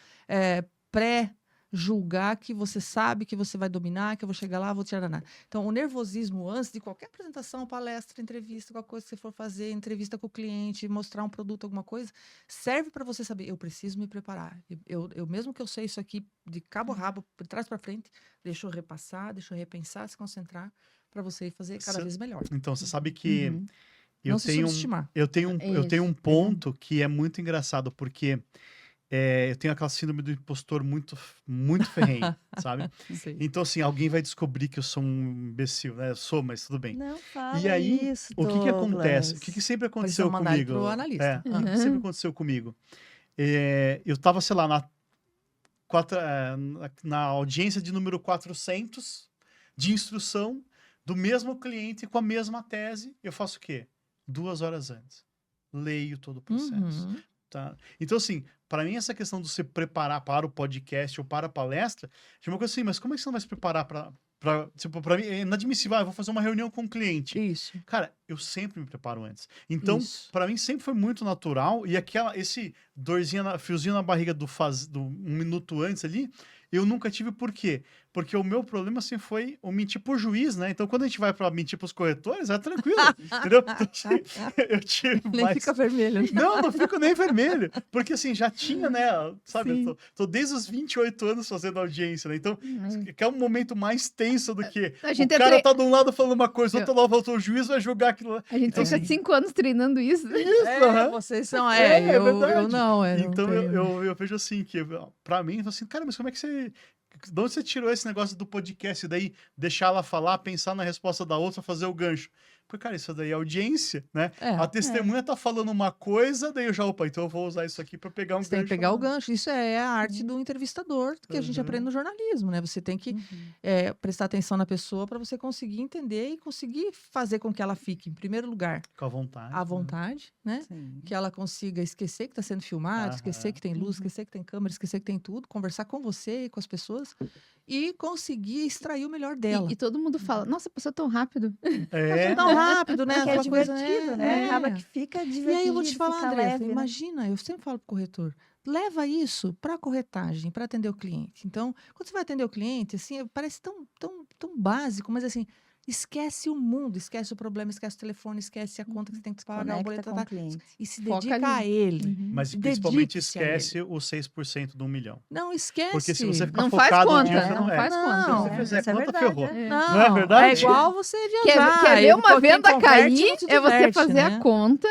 pré-julgar que você sabe que você vai dominar, que eu vou chegar lá, vou tirar nada. Então, o nervosismo antes de qualquer apresentação, palestra, entrevista, qualquer coisa que você for fazer, entrevista com o cliente, mostrar um produto, alguma coisa, serve para você saber, eu preciso me preparar. Eu mesmo que eu sei isso aqui de cabo a rabo, de trás para frente, deixa eu repassar, deixa eu repensar, se concentrar para você ir fazer cada vez melhor. então, você sabe que Uhum. eu Não se tenho subestimar. eu tenho Isso, um ponto que é muito engraçado, porque eu tenho aquela síndrome do impostor muito, muito ferrenho, sabe? Sei. Então, assim, alguém vai descobrir que eu sou um imbecil, né? Eu sou, mas tudo bem. Não fala E aí, isso, o que acontece? O Douglas. que sempre Precisamos aconteceu mandar ele comigo? pro analista. O que sempre aconteceu comigo? Eu tava, sei lá, na audiência de número 400 de instrução do mesmo cliente com a mesma tese. Eu faço o quê? 2 horas antes. Leio todo o processo. Uhum. Tá? Então, assim, para mim, essa questão de se preparar para o podcast ou para a palestra, é uma coisa assim, mas como é que você não vai se preparar para tipo, para mim, é inadmissível, eu vou fazer uma reunião com um cliente. Isso. Cara, eu sempre me preparo antes. Então, Isso. para mim, sempre foi muito natural. E esse fiozinho na barriga do 1 minuto antes ali, eu nunca tive. Por quê? Porque o meu problema sempre foi o mentir por juiz, né? Então, quando a gente vai para mentir pros corretores, é tranquilo, entendeu? Então, assim, eu tive Nem mais... fica vermelho. Não fico nem vermelho. Porque, assim, já tinha, né? Sabe? Sim. Eu tô desde os 28 anos fazendo audiência, né? Então, que é um momento mais tenso do que A gente o cara tá de um lado falando uma coisa, o outro lado, o juiz vai julgar aquilo lá. A gente Então, fica assim, 5 anos treinando isso. aham. Vocês são. É eu verdade. não. Então, não tenho. eu vejo assim, que pra mim, eu falo assim, cara, mas como é que você... De onde você tirou esse negócio do podcast? E daí, deixar ela falar, pensar na resposta da outra, fazer o gancho. Porque, cara, isso daí é audiência, né? A testemunha tá falando uma coisa, daí eu já, opa, então eu vou usar isso aqui pra pegar um Você tem gancho. que pegar o lá. gancho. Isso é a arte do entrevistador que a gente Uhum. aprende no jornalismo, né? Você tem que prestar atenção na pessoa para você conseguir entender e conseguir fazer com que ela fique, em primeiro lugar, Com a vontade. à vontade, né? Sim. Que ela consiga esquecer que está sendo filmado, esquecer Aham. que tem luz, esquecer que tem câmera, esquecer que tem tudo, conversar com você e com as pessoas e conseguir extrair o melhor dela. E todo mundo fala, nossa, passou tão rápido. É. Tão rápido, né? Porque é Aquela coisa, divertido, né? Acaba que fica divertido. E aí eu vou te falar, fica André, leve, né? imagina, eu sempre falo pro corretor, leva isso para corretagem, para atender o cliente. Então, quando você vai atender o cliente, assim, parece tão básico, mas assim, esquece o mundo, esquece o problema, esquece o telefone, esquece a conta que você tem que pagar, o Conecta boleto, com o cliente. e se Foca dedica ali. a ele. Uhum. Mas principalmente Dedique-se a esquece os 6% de 1 milhão. Não esquece. Porque se você ficar Não faz focado conta, nisso, não faz Se conta. você fizer isso é conta, verdade, ferrou. é. Não, Não é verdade? É igual você Quer viajar. ver uma Quem venda converte cair, não se é você diverte, fazer né? a conta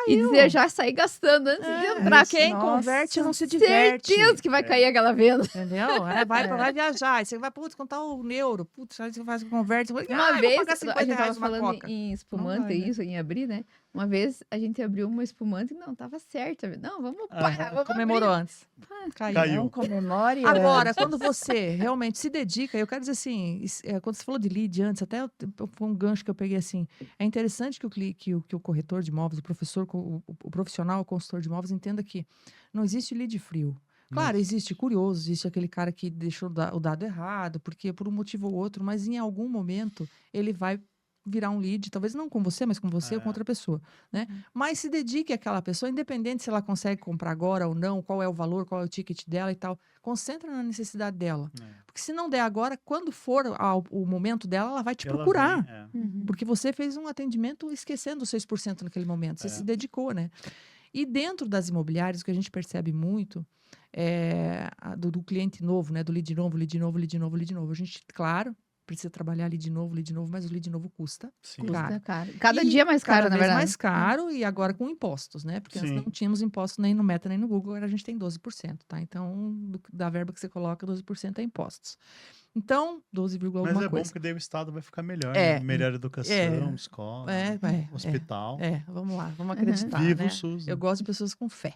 e Caiu. dizer já sair gastando antes de entrar. Quem Nossa, converte não se diverte. Certeza que vai cair aquela venda. Entendeu? Vai viajar. Aí você vai, putz, contar o neuro. Putz, aí você faz converte. Uma vez, vez, pagar a 50 gente tava reais uma falando coca. em Não espumante, vai, né? isso, em abrir, né? Uma vez a gente abriu uma espumante e não, tava certa. Não, vamos, vamos Comemorou antes. Caiu. Não comemore Agora, antes. quando você realmente se dedica, eu quero dizer assim, quando você falou de lead antes, até foi um gancho que eu peguei assim, é interessante que o corretor de imóveis, o professor, o profissional, o consultor de imóveis entenda que não existe lead frio. Claro, existe curioso, existe aquele cara que deixou o dado errado, porque por um motivo ou outro, mas em algum momento ele vai virar um lead, talvez não com você, mas com você ou com outra pessoa, né? Mas se dedique àquela pessoa, independente se ela consegue comprar agora ou não, qual é o valor, qual é o ticket dela e tal. Concentra na necessidade dela. Porque se não der agora, quando for o momento dela, ela vai te procurar. Porque você fez um atendimento esquecendo os 6% naquele momento. Você se dedicou, né? E dentro das imobiliárias, o que a gente percebe muito do cliente novo, né? Do lead novo. A gente, claro, precisa trabalhar lead novo, mas o lead novo custa. Sim. Custa Caro. caro. Cada E dia mais caro, cada na vez verdade. mais caro e agora com impostos, né? Porque antes Sim. não tínhamos impostos nem no Meta nem no Google, agora a gente tem 12%, tá? Então, da verba que você coloca, 12% é impostos. Então, 12, Mas alguma é bom coisa. porque daí o Estado vai ficar melhor, É, né? Melhor educação, é, escola, hospital. Vamos lá, vamos Uhum. acreditar, Viva o né? SUS, Eu né? gosto de pessoas com fé,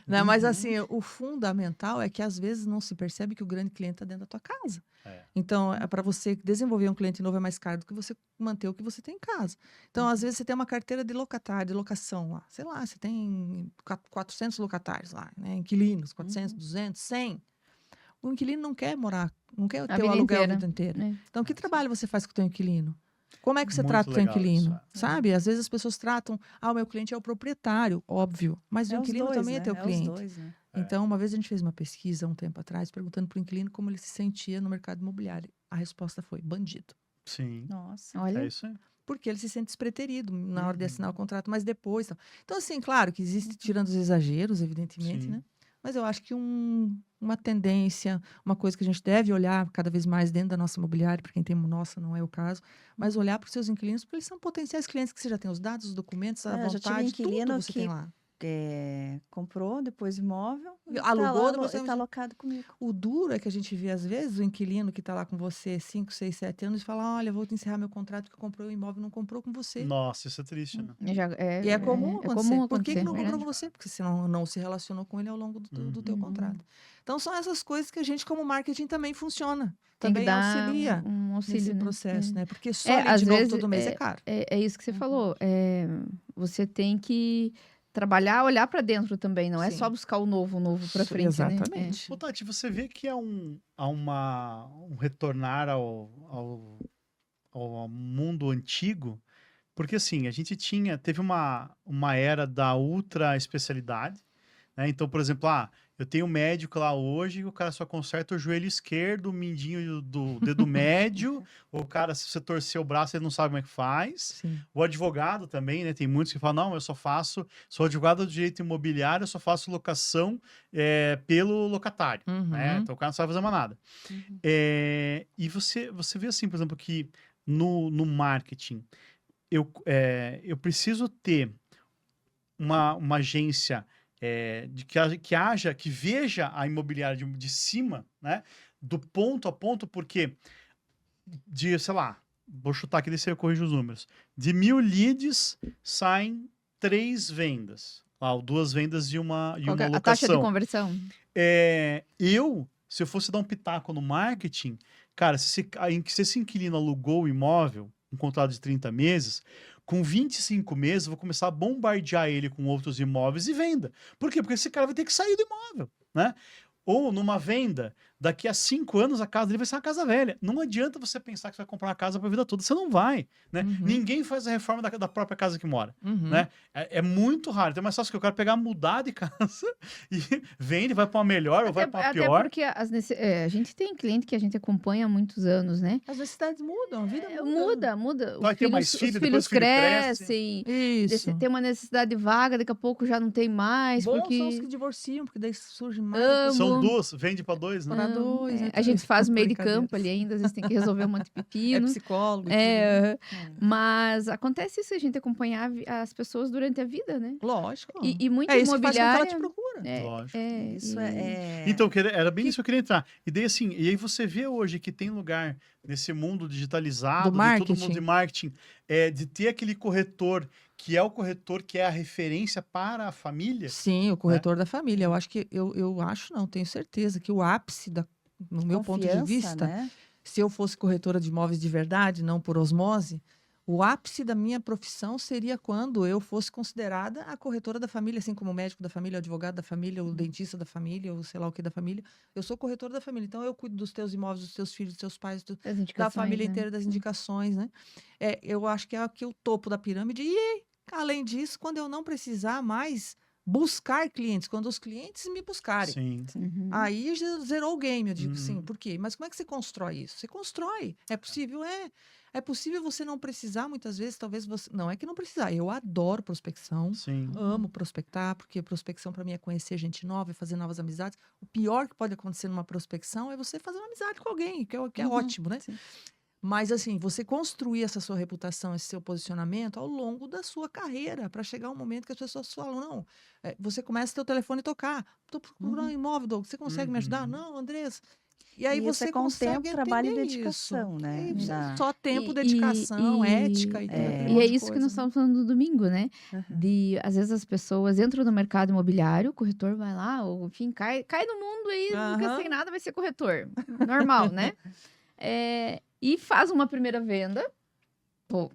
né? Mas Uhum. assim, o fundamental é que às vezes não se percebe que o grande cliente está dentro da tua casa. É. Então, para você desenvolver um cliente novo é mais caro do que você manter o que você tem em casa. Então, às vezes você tem uma carteira de locatário, de locação lá, sei lá, você tem 400 locatários lá, né? Inquilinos, 400, 200, 100. O inquilino não quer morar, não quer A ter o vida aluguel a inteira. vida inteira. É. Então, que trabalho você faz com o teu inquilino? Como é que você Muito trata o teu legal isso, inquilino? é. Sabe? Às vezes as pessoas tratam, o meu cliente é o proprietário, óbvio, mas o É os inquilino dois, também né? é teu É os cliente. dois, né? É. Então, uma vez a gente fez uma pesquisa um tempo atrás, perguntando para o inquilino como ele se sentia no mercado imobiliário. A resposta foi bandido. Sim. Nossa. É Olha, isso aí. Porque ele se sente despreterido na hora de Uhum. assinar o contrato, mas depois. Então, assim, claro que existe, tirando os exageros, evidentemente, Sim. né? Mas eu acho que uma tendência, uma coisa que a gente deve olhar cada vez mais dentro da nossa imobiliária, para quem tem nossa, não é o caso, mas olhar para os seus inquilinos, porque eles são potenciais clientes que você já tem os dados, os documentos, a Eu já tive vontade, tudo inquilino você tem que lá. comprou depois imóvel e Alugou, tá lá, depois e tá alocado comigo. O duro é que a gente vê, às vezes, o inquilino que está lá com você 5, 6, 7 anos e fala: olha, vou te encerrar meu contrato porque comprou o imóvel e não comprou com você. Nossa, isso é triste, né? E é comum acontecer. comum Por que acontecer, não comprou verdade. com você? Porque você não se relacionou com ele ao longo do teu Uhum. contrato. Então, são essas coisas que a gente, como marketing, também funciona. Tem que Também dar auxilia um auxílio, nesse né? processo, É. né? Porque só É, lead às novo vezes, todo mês é caro. É isso que você Uhum. falou. Você tem que trabalhar, olhar para dentro também. Não é Sim. só buscar o novo para frente, né? Exatamente. Ô, Tati, você vê que há um retornar ao mundo antigo? Porque assim, a gente teve uma era da ultra especialidade, né? Então, por exemplo, eu tenho um médico lá hoje, o cara só conserta o joelho esquerdo, o mindinho do dedo médio, o cara, se você torcer o braço, ele não sabe como é que faz. Sim. O advogado também, né? Tem muitos que falam, não, eu sou advogado do direito imobiliário, eu só faço locação pelo locatário, né? Uhum. Então o cara não sabe fazer mais nada. Uhum. E você vê assim, por exemplo, que no marketing, eu preciso ter uma agência que veja a imobiliária de cima, né? Do ponto a ponto, porque sei lá, vou chutar aqui, desse eu corrijo os números. De 1.000 leads, saem 3 vendas. Ou 2 vendas e uma A taxa de locação. conversão? Se eu fosse dar um pitaco no marketing, cara, se esse inquilino alugou o imóvel, um contrato de 30 meses, com 25 meses, eu vou começar a bombardear ele com outros imóveis e venda. Por quê? Porque esse cara vai ter que sair do imóvel, né? Ou numa venda, daqui a 5 anos a casa dele vai ser uma casa velha. Não adianta você pensar que você vai comprar uma casa para a vida toda. Você não vai, né? Uhum. Ninguém faz a reforma da própria casa que mora, Uhum. né? É muito raro. Então é mais fácil que eu quero pegar, mudar de casa e vende, vai para uma melhor ou vai para Até pior. porque a gente tem cliente que a gente acompanha há muitos anos, né? As necessidades mudam, a vida muda. Muda. Vai ter mais filho, Os depois filhos o filho cresce. crescem. Isso. Tem uma necessidade vaga, daqui a pouco já não tem mais. Bons porque são os que divorciam, porque daí surge mais. Amo. São 2, vende para 2, né? Para 2, né? A gente faz meio de Brincadeira. campo ali ainda, às vezes tem que resolver um monte de É pepino. psicólogo. Mas acontece isso, a gente acompanhar as pessoas durante a vida, né? Lógico. E muito É isso que faz com que ela imobiliária. te procura. Lógico. Isso é... Então, era bem isso que eu queria entrar. E daí, assim, e aí você vê hoje que tem lugar nesse mundo digitalizado, Do de todo mundo marketing. de marketing, de ter aquele corretor que é o corretor que é a referência para a família. Sim, o corretor da família. Eu acho que, eu acho não, tenho certeza que o ápice, no meu ponto de confiança, vista, né? se eu fosse corretora de imóveis de verdade, não por osmose, o ápice da minha profissão seria quando eu fosse considerada a corretora da família, assim como o médico da família, o advogado da família, o dentista da família, ou sei lá o que da família. Eu sou corretora da família, então eu cuido dos teus imóveis, dos teus filhos, dos teus pais, Das da indicações, família né? inteira, das indicações, né? Eu acho que é aqui o topo da pirâmide. E, além disso, quando eu não precisar mais buscar clientes, quando os clientes me buscarem. Sim. Uhum. Aí já zerou o game, eu digo, sim. Uhum. Por quê? Mas como é que você constrói isso? Você constrói. É possível? É possível você não precisar, muitas vezes, talvez você... Não é que não precisar. Eu adoro prospecção. Sim. Amo prospectar, porque prospecção para mim é conhecer gente nova, é fazer novas amizades. O pior que pode acontecer numa prospecção é você fazer uma amizade com alguém, que é Uhum, ótimo, né? sim. Mas, assim, você construir essa sua reputação, esse seu posicionamento ao longo da sua carreira, para chegar um momento que as pessoas falam, não, você começa teu telefone a tocar. Estou procurando um imóvel, Douglas, você consegue me ajudar? Uhum. Não, Andressa. E aí E isso é você com tempo, consegue trabalho e entender dedicação, isso. né? E Da... só tempo, E, dedicação, ética e tudo aquele e é monte de isso que nós coisa, né? estamos falando no domingo, né? Aham. Às vezes as pessoas entram no mercado imobiliário, o corretor vai lá, ou enfim, cai no mundo aí, nunca sem Aham. nada, vai ser corretor. Normal, né? E faz uma primeira venda. Pô,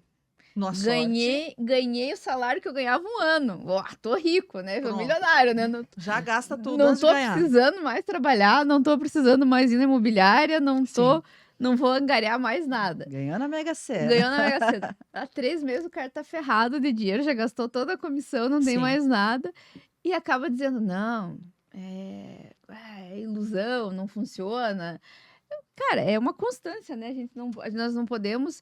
Nossa sorte. ganhei o salário que eu ganhava um ano. Ó, tô rico, né? Tô Pronto. milionário, né? Não, Já gasta tudo não antes de tô ganhar. precisando mais trabalhar, não tô precisando mais ir na imobiliária, Sim. não vou angariar mais nada. Ganhou na Mega Sena. Ganhou na Mega Sena. Há 3 meses o cara tá ferrado de dinheiro, já gastou toda a comissão, não tem Sim. mais nada. E acaba dizendo, não, é ilusão, não funciona. Cara, é uma constância, né? Nós não podemos.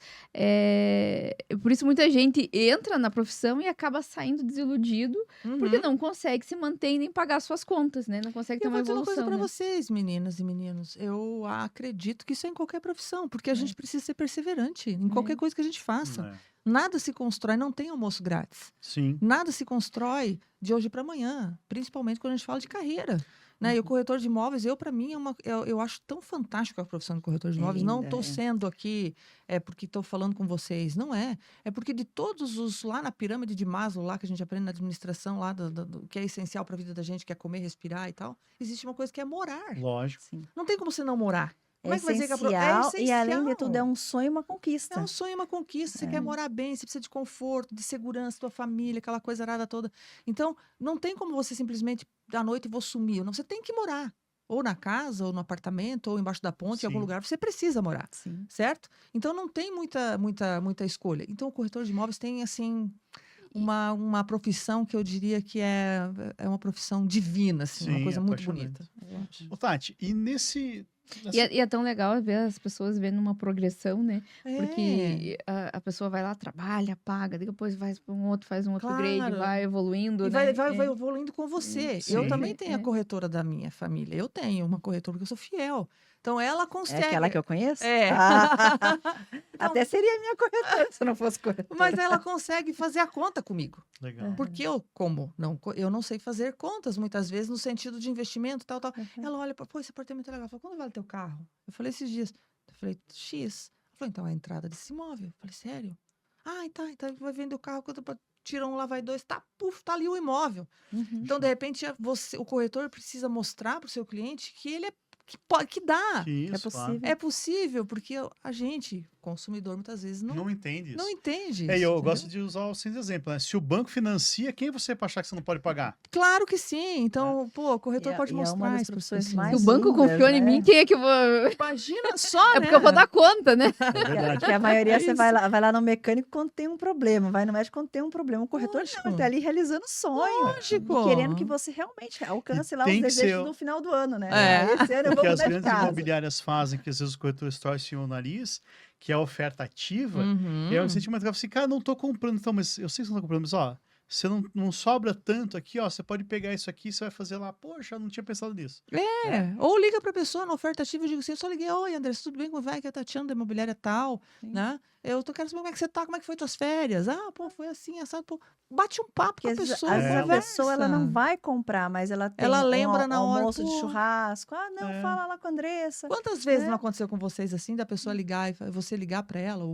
Por isso, muita gente entra na profissão e acaba saindo desiludido, porque Uhum. não consegue se manter e nem pagar suas contas, né? Não consegue ter Eu uma vou dizer uma coisa evolução, para né? vocês, meninas e meninos. Eu acredito que isso é em qualquer profissão, porque a gente precisa ser perseverante em qualquer coisa que a gente faça. É. Nada se constrói, não tem almoço grátis. Sim. Nada se constrói de hoje para amanhã, principalmente quando a gente fala de carreira. Né? E o corretor de imóveis, para mim, eu acho tão fantástico a profissão de corretor de É imóveis. Não linda, estou é. sendo aqui porque estou falando com vocês. Não é. É porque de todos os lá na pirâmide de Maslow, lá que a gente aprende na administração, lá do que é essencial para a vida da gente, que é comer, respirar e tal, existe uma coisa que é morar. Lógico. Sim. Não tem como você não morar. Como É é que vai dizer que essencial, e além de tudo, é essencial. um sonho e uma É conquista. um sonho e uma conquista. Você quer morar bem, você precisa de conforto, de segurança, tua família, aquela coisa arada toda. Então, não tem como você simplesmente, à noite, vou sumir. Não, você tem que morar. Ou na casa, ou no apartamento, ou embaixo da ponte, em algum Sim. lugar. Você precisa morar, Sim. certo? Então, não tem muita escolha. Então, o corretor de imóveis tem, assim, uma profissão que eu diria que é uma profissão divina, assim, uma Sim, coisa muito apaixonante. bonita. Ô, Tati, e nessa- E é tão legal ver as pessoas vendo uma progressão, né? É, Porque a pessoa vai lá, trabalha, paga, depois vai para um outro, faz um upgrade, Claro. vai evoluindo, e né? vai evoluindo com você. Eu Sim. também tenho a É. corretora da minha família. Eu tenho uma corretora porque eu sou fiel. Então, ela É consegue. aquela que eu conheço? É. Até seria minha corretora se não fosse corretora. Mas ela consegue fazer a conta comigo. Legal. Porque eu não sei fazer contas, muitas vezes, no sentido de investimento, tal. Ela olha, pô, esse apartamento é legal. Fala, quando vale teu carro? Eu falei esses dias. Eu falei, X. Ela falou, então, é a entrada desse imóvel. Eu falei, sério? Ah, então vai vender o carro, tira um, lá vai dois, tá ali o imóvel. Uhum. Então, de repente, o corretor precisa mostrar para o seu cliente que ele que dá. Que isso, É possível. É possível, porque a gente, consumidor, muitas vezes claro. Não entende isso. não entende E isso. eu entendeu? gosto de usar o simples exemplo, né? Se o banco financia, quem é você para achar que você não pode pagar? Claro que sim. Então, pô, o corretor pode E é uma mostrar das isso para as profissões pessoas. mais Se o banco lindas, confiou em né? mim, quem é que eu vou. Imagina só, É porque eu vou dar conta, né? É verdade. Porque a maioria É você isso. vai lá no mecânico quando tem um problema, vai no médico quando tem um problema. O corretor Lógico. não, ele tá ali realizando sonho. Lógico. E querendo que você realmente alcance lá os tem que desejos ser- do final do ano, né? É. Esse ano eu O vou que as mudar de grandes casa. imobiliárias fazem, que às vezes os corretores torcem o nariz, que é a oferta ativa, Uhum. é um sentimento que eu falo assim, cara, não tô comprando, então, mas eu sei que você não tá comprando, mas ó, você não sobra tanto aqui, ó, você pode pegar isso aqui, você vai fazer lá, poxa, eu não tinha pensado nisso. Ou liga para a pessoa na oferta ativa e digo assim, eu só liguei, oi, André, tudo bem? Como vai? Que é a Tatiana da imobiliária tal, Sim. né? Quero saber como é que você tá, como é que foi tuas férias? Ah, pô, foi assim, assado, pô. Bate um papo Porque com a às vezes pessoa, às vezes a conversa. pessoa ela não vai comprar, mas ela tem Ela um lembra na hora, almoço de pô. churrasco. Ah, não, É. fala lá com a Andressa. Quantas vezes É. não aconteceu com vocês assim, da pessoa ligar e você ligar para ela?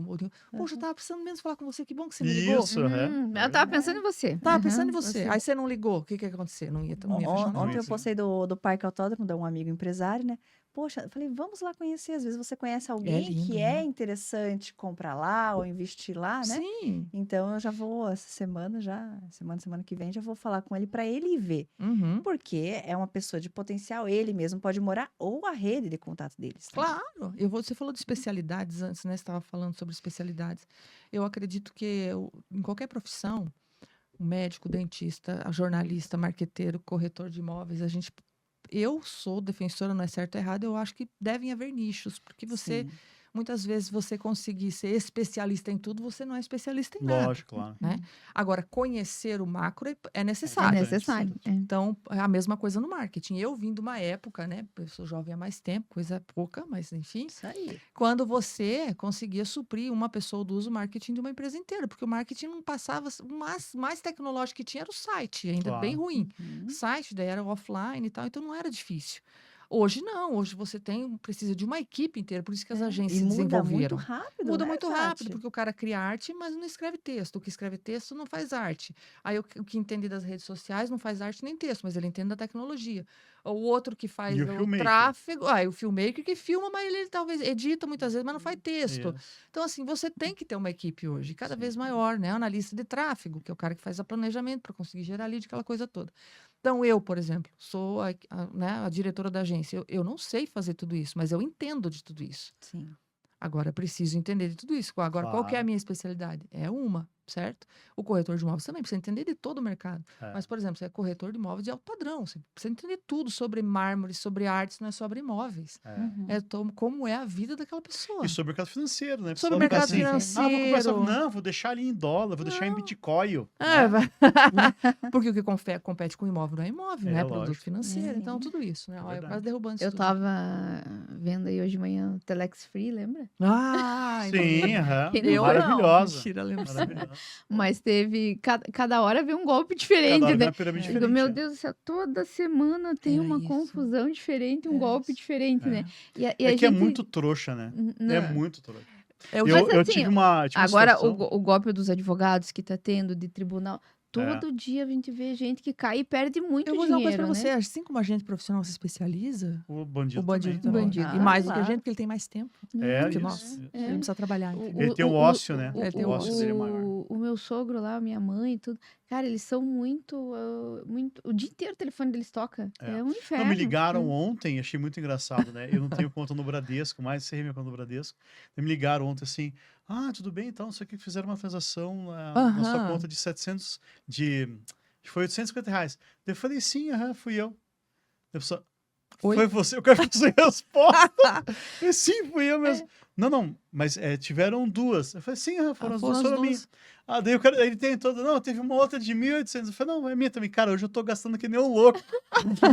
Poxa, eu tava precisando mesmo falar com você, que bom que você me ligou. Isso, é. Eu tava pensando em você. Tava Uhum, pensando em você. Aí você não ligou, o que ia acontecer? Não ia fechar o Ontem negócio. eu postei do Parque Autódromo, de um amigo empresário, né? Poxa, eu falei, vamos lá conhecer. Às vezes você conhece alguém lindo, que né? é interessante comprar lá ou investir lá, né? Sim. Então eu já vou essa semana semana que vem já vou falar com ele para ele ir ver, Uhum. porque é uma pessoa de potencial, ele mesmo pode morar ou a rede de contato deles. também. Claro. Você falou de especialidades antes, né? Você estava falando sobre especialidades. Eu acredito que em qualquer profissão, o médico, dentista, a jornalista, marqueteiro, corretor de imóveis, eu sou defensora, não é certo ou errado, eu acho que devem haver nichos, porque você Sim. muitas vezes você conseguir ser especialista em tudo, você não é especialista em nada. Lógico, claro. Né? Agora, conhecer o macro é É necessário. necessário. É. Então, é a mesma coisa no marketing. Eu vim de uma época, né? Eu sou jovem há mais tempo, coisa pouca, mas enfim. Isso aí. Quando você conseguia suprir uma pessoa do uso marketing de uma empresa inteira, porque o marketing não passava, o mais tecnológico que tinha era o site, ainda bem Claro. ruim. Uhum. Site, daí era offline e tal, então não era difícil. Hoje não, hoje você precisa de uma equipe inteira, por isso que as agências E muda muito desenvolveram. rápido, Muda né, muito rápido, Tati? porque o cara cria arte, mas não escreve texto. O que escreve texto não faz arte. Aí o que entende das redes sociais não faz arte nem texto, mas ele entende da tecnologia. O outro que faz E o o filmmaker. tráfego, o filmmaker que filma, mas ele talvez edita muitas vezes, mas não faz texto. Isso. Então, assim, você tem que ter uma equipe hoje, cada Sim. vez maior, né? Analista de tráfego, que é o cara que faz o planejamento para conseguir gerar lead, aquela coisa toda. Então, eu, por exemplo, sou né, a diretora da agência. Eu não sei fazer tudo isso, mas eu entendo de tudo isso. Sim. Agora, preciso entender de tudo isso. Agora, qual que é a Claro. minha especialidade? É uma, certo? O corretor de imóveis também precisa entender de todo o mercado. É. Mas, por exemplo, você é corretor de imóveis de alto padrão. Você precisa entender tudo sobre mármore, sobre artes, não é sobre imóveis. É. Uhum. É como é a vida daquela pessoa. E sobre o mercado financeiro, né? Sobre o Pessoal fica mercado assim, vou financeiro. conversar. Não, vou deixar ali em dólar, vou deixar em Bitcoin. É, né? vai- porque o que compete com imóvel não é imóvel, É, né? lógico. Produto financeiro. É. Então, tudo isso, né? Olha, eu Verdade. quase derrubando isso Eu tudo. tava vendo aí hoje de manhã o Telex Free, lembra? Ai, Sim, aham. Quem não eu Maravilhosa. Não, mentira, lembro sim. Maravilhosa. Mas teve. Cada hora veio um golpe diferente, Cada hora vem né? uma pirâmide Eu digo, diferente. meu é. Deus do céu, toda semana tem Era uma isso. confusão diferente, um Era golpe isso. diferente, É. né? E a É que é gente- muito trouxa, né? É Não. muito trouxa. Eu Mas Eu assim, tive uma Agora, situação... o golpe dos advogados que tá tendo, de tribunal, É. todo dia a gente vê gente que cai e perde muito Eu vou dizer uma coisa dinheiro, pra você, né? assim como a gente profissional se especializa, O bandido, o bandido também. também. Bandido. E mais do que a claro. gente, porque ele tem mais tempo É, que isso. nós. isso. Ele não precisa trabalhar, entendeu? Ele tem o ócio, né? Ele tem o ócio dele é maior. O meu sogro lá, minha mãe e tudo, cara, eles são muito, muito... O dia inteiro o telefone deles toca. É. É um inferno. Não, me ligaram ontem, achei muito engraçado, né? Eu não tenho conta no Bradesco, mais encerrei minha conta no Bradesco. Me ligaram ontem assim, tudo bem, então, isso aqui fizeram uma transação na sua Aham. conta de 700, foi R$850. Eu falei, sim, fui eu. A pessoa, Oi? foi você, eu quero fazer resposta. Eu falei, sim, fui eu mesmo. Não, mas tiveram duas. Eu falei, sim, foram as duas, foram minhas. Daí o cara, ele tem todo, não, teve uma outra de 1.800. Eu falei, não, é minha também. Cara, hoje eu tô gastando que nem um louco.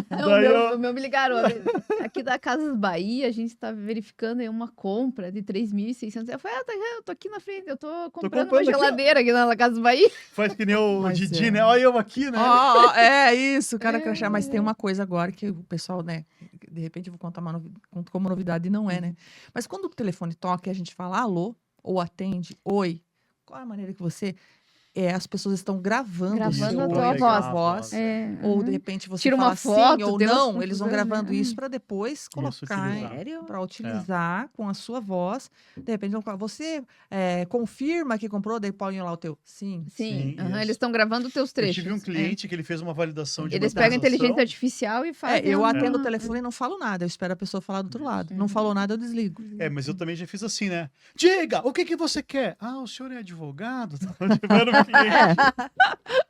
Não, Daí o meu me ligaram. Aqui da Casas Bahia, a gente tá verificando aí uma compra de 3.600. Eu falei, eu tô aqui na frente, eu tô comprando uma comprando aqui, ó. geladeira aqui na Casas Bahia. Faz que nem o Mas Didi, é. né? Olha eu aqui, né? É isso, o cara crachá. Mas tem uma coisa agora que o pessoal, né? De repente eu vou contar conto como novidade e não é, né? Mas quando o telefone toca e a gente fala alô, ou atende, oi, qual é a maneira que você. As pessoas estão gravando, Gravando o seu a oi, tua a sua voz. voz. É, Ou de uhum. repente você Tira uma fala foto, sim ou tem umas não, eles vão confusões, gravando né? isso para depois colocar utilizar. Sério? para utilizar com a sua voz. De repente vão falar, você confirma que comprou, daí põe lá o teu. Sim. Sim, Sim, aham, isso. eles estão gravando os teus Eu trechos. tive um cliente que ele fez uma validação de Eles uma pegam a transação. inteligência artificial e fazem. Eu uma- atendo o telefone e não falo nada, eu espero a pessoa falar do outro lado. Não falou nada, eu desligo. Mas eu também já fiz assim, né? Diga, o que você quer? O senhor é advogado? Tiveram um cliente.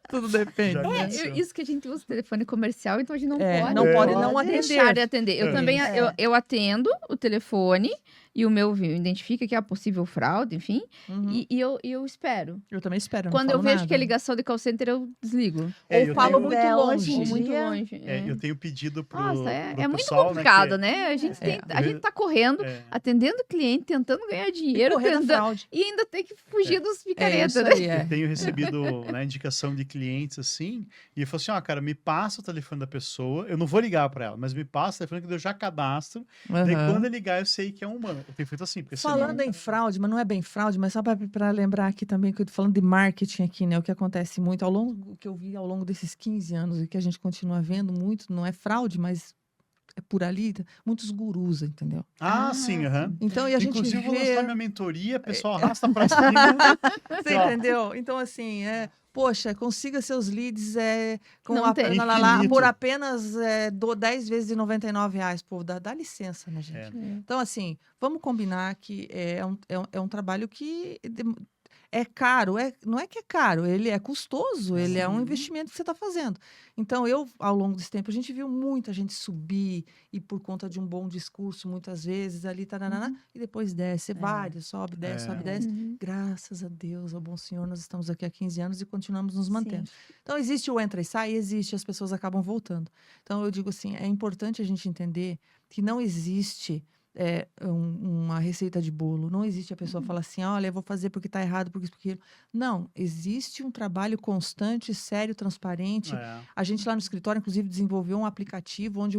Tudo depende. Já É, aconteceu. isso que a gente usa telefone comercial, então a gente não pode. não pode não deixar de atender. atender. Eu É. também É. eu atendo o telefone e o meu identifica que é possível fraude, enfim, Uhum. e eu espero. Eu também espero. Quando não eu falo vejo nada. que é ligação de call center, eu desligo. Eu Ou falo tenho- muito É, longe. hoje Ou em muito dia- longe. Eu tenho pedido pro, Nossa, pro é muito pessoal, complicado, né? né? A gente, É. a gente tá correndo, atendendo o cliente, tentando ganhar dinheiro, Correr da tentando, fraude. e ainda tem que fugir dos É picaretas, isso né? aí, Eu tenho recebido indicação de clientes assim, e eu falo assim, cara, me passa o telefone da pessoa, eu não vou ligar pra ela, mas me passa o telefone que eu já cadastro, daí Aham. quando eu ligar eu sei que é um humano. Eu tenho feito assim, porque Falando senão... em fraude, mas não é bem fraude, mas só para lembrar aqui também que eu tô falando de marketing aqui, né? O que acontece muito ao longo, o que eu vi ao longo desses 15 anos e que a gente continua vendo muito, não é fraude, mas é por ali, muitos gurus, entendeu? Sim, aham. Então, e a gente Inclusive, eu vou vê... lançar minha mentoria, pessoal arrasta pra cima. Você entendeu? Então, assim, poxa, consiga seus leads com Não tem. Infinito. por apenas 10 vezes de R$99. Pô, dá licença, né, gente? É. Então, assim, vamos combinar que é um trabalho que é caro, não é que é caro, ele é custoso, ele é um Sim. investimento que você está fazendo. Então, ao longo desse tempo, a gente viu muita gente subir e por conta de um bom discurso, muitas vezes, ali, tarará, e depois desce, vários, sobe, desce, sobe, desce. Uhum. Graças a Deus, ao bom Senhor, nós estamos aqui há 15 anos e continuamos nos mantendo. Sim. Então, existe o entra e sai, existe, as pessoas acabam voltando. Então, eu digo assim, é importante a gente entender que não existe uma receita de bolo. Não existe a pessoa falar assim, olha, eu vou fazer porque está errado, porque isso, porque aquilo. Não, existe um trabalho constante, sério, transparente. É. A gente lá no escritório, inclusive, desenvolveu um aplicativo onde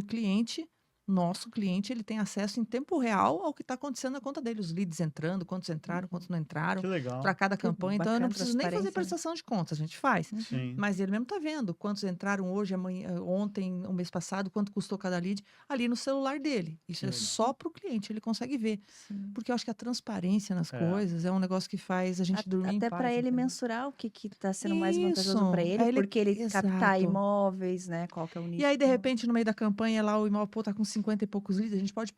nosso cliente, ele tem acesso em tempo real ao que está acontecendo na conta dele. Os leads entrando, quantos entraram, quantos não entraram, Que legal. para cada Que campanha. Então, eu não bacana, preciso nem fazer transparência, né? prestação de contas, a gente faz. Sim. Mas ele mesmo está vendo quantos entraram hoje, amanhã, ontem, o mês passado, quanto custou cada lead, ali no celular dele. Isso Que é legal. só para o cliente, ele consegue ver. Sim. Porque eu acho que a transparência nas É. coisas é um negócio que faz a gente dormir em Até paz. para ele entendeu? mensurar o que está sendo mais vantajoso Isso. para ele, Aí porque ele captar Exato. imóveis, né? Qual que é o nicho? E aí, de repente, no meio da campanha, lá o imóvel tá com 50 e poucos leads, a gente pode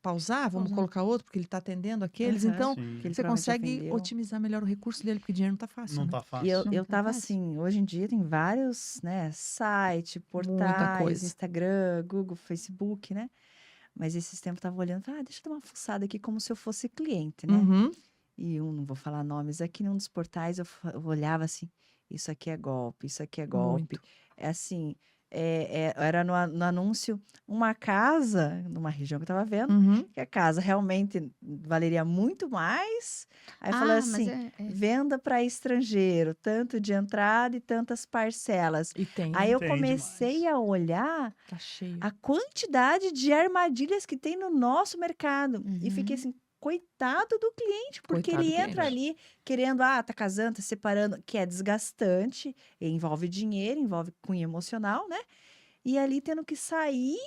pausar, vamos colocar outro, porque ele está atendendo aqueles. Aham. Então, Sim. Que ele você provavelmente consegue atendeu. otimizar melhor o recurso dele, porque dinheiro não tá fácil, Não né? tá E fácil. eu Não tá tava fácil. assim, hoje em dia tem vários, né, sites, portais, coisa. Instagram, Google, Facebook, né? Mas esses tempos eu tava olhando, deixa eu dar uma fuçada aqui como se eu fosse cliente, né? Uhum. E não vou falar nomes aqui, num dos portais eu olhava assim, isso aqui é golpe, isso aqui é golpe. Muito. É assim, era no anúncio uma casa, numa região que eu tava vendo, Uhum. que a casa realmente valeria muito mais. Aí falou Mas assim, venda para estrangeiro, tanto de entrada e tantas parcelas. E tem, Aí né? eu Tem comecei demais. a olhar Tá cheio. a quantidade de armadilhas que tem no nosso mercado. E fiquei Uhum. assim, coitado do cliente, porque Coitado ele do entra cliente. ali querendo, tá casando, tá separando, que é desgastante, e envolve dinheiro, envolve cunho emocional, né? E ali tendo que sair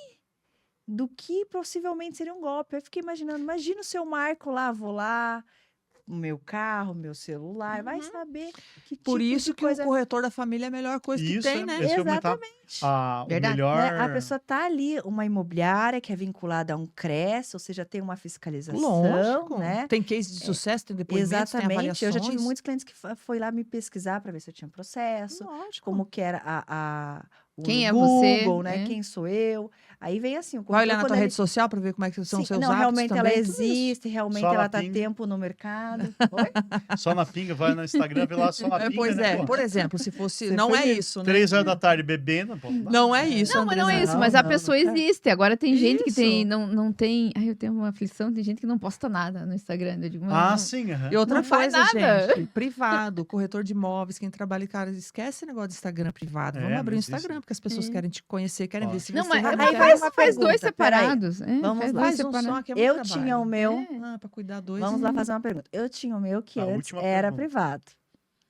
do que possivelmente seria um golpe. Eu fiquei imaginando, imagina o seu Marco lá, vou lá, o meu carro, meu celular, vai saber que Por tipo isso de que coisa... o corretor da família é a melhor coisa que Isso tem, né? esse eu ia comentar. Exatamente. O Verdade. melhor. Né? A pessoa tá ali, uma imobiliária que é vinculada a um CRES, ou seja, tem uma fiscalização, Lógico. né? Tem case de sucesso, tem depoimentos, tem Exatamente. Eu já tive avaliações. muitos clientes que foi lá me pesquisar para ver se eu tinha processo, Lógico. como que era o Quem é Google, você, né? é. Quem sou eu? Aí vem assim, o Vai corretor, olhar na quando tua ele... rede social para ver como é que são Sim, seus não, hábitos realmente ela também. Tudo isso. existe, realmente Só ela na tá pinga. tempo no mercado. Oi? Só na pinga, vai no Instagram, vê lá só na pinga, Pois né? é, pô? por exemplo, se fosse. Você Não foi é mesmo. isso, né? 3 horas da tarde bebendo, pô. Não é isso, Não, mas não é Andresa. isso, Não, mas a não, pessoa não, cara. existe. Agora tem gente que tem, Isso. não tem. Ai, eu tenho uma aflição, tem gente que não posta nada no Instagram. Eu digo, mas Ah, não- sim, aham. E outra Não faz coisa, nada. gente, privado, corretor de imóveis, quem trabalha, cara, esquece esse negócio de Instagram privado. Vamos abrir não o existe. Instagram, porque as pessoas É. querem te conhecer, querem ver Claro. se Não, você mas realmente Aí é faz bom. uma faz dois pergunta, peraí. separados. Vamos Faz lá. dois Faz um só, separados. que é muito Eu trabalho. tinha o meu... É. Para cuidar dois. Vamos lá fazer uma pergunta. Eu tinha o meu que A antes última era pergunta. privado.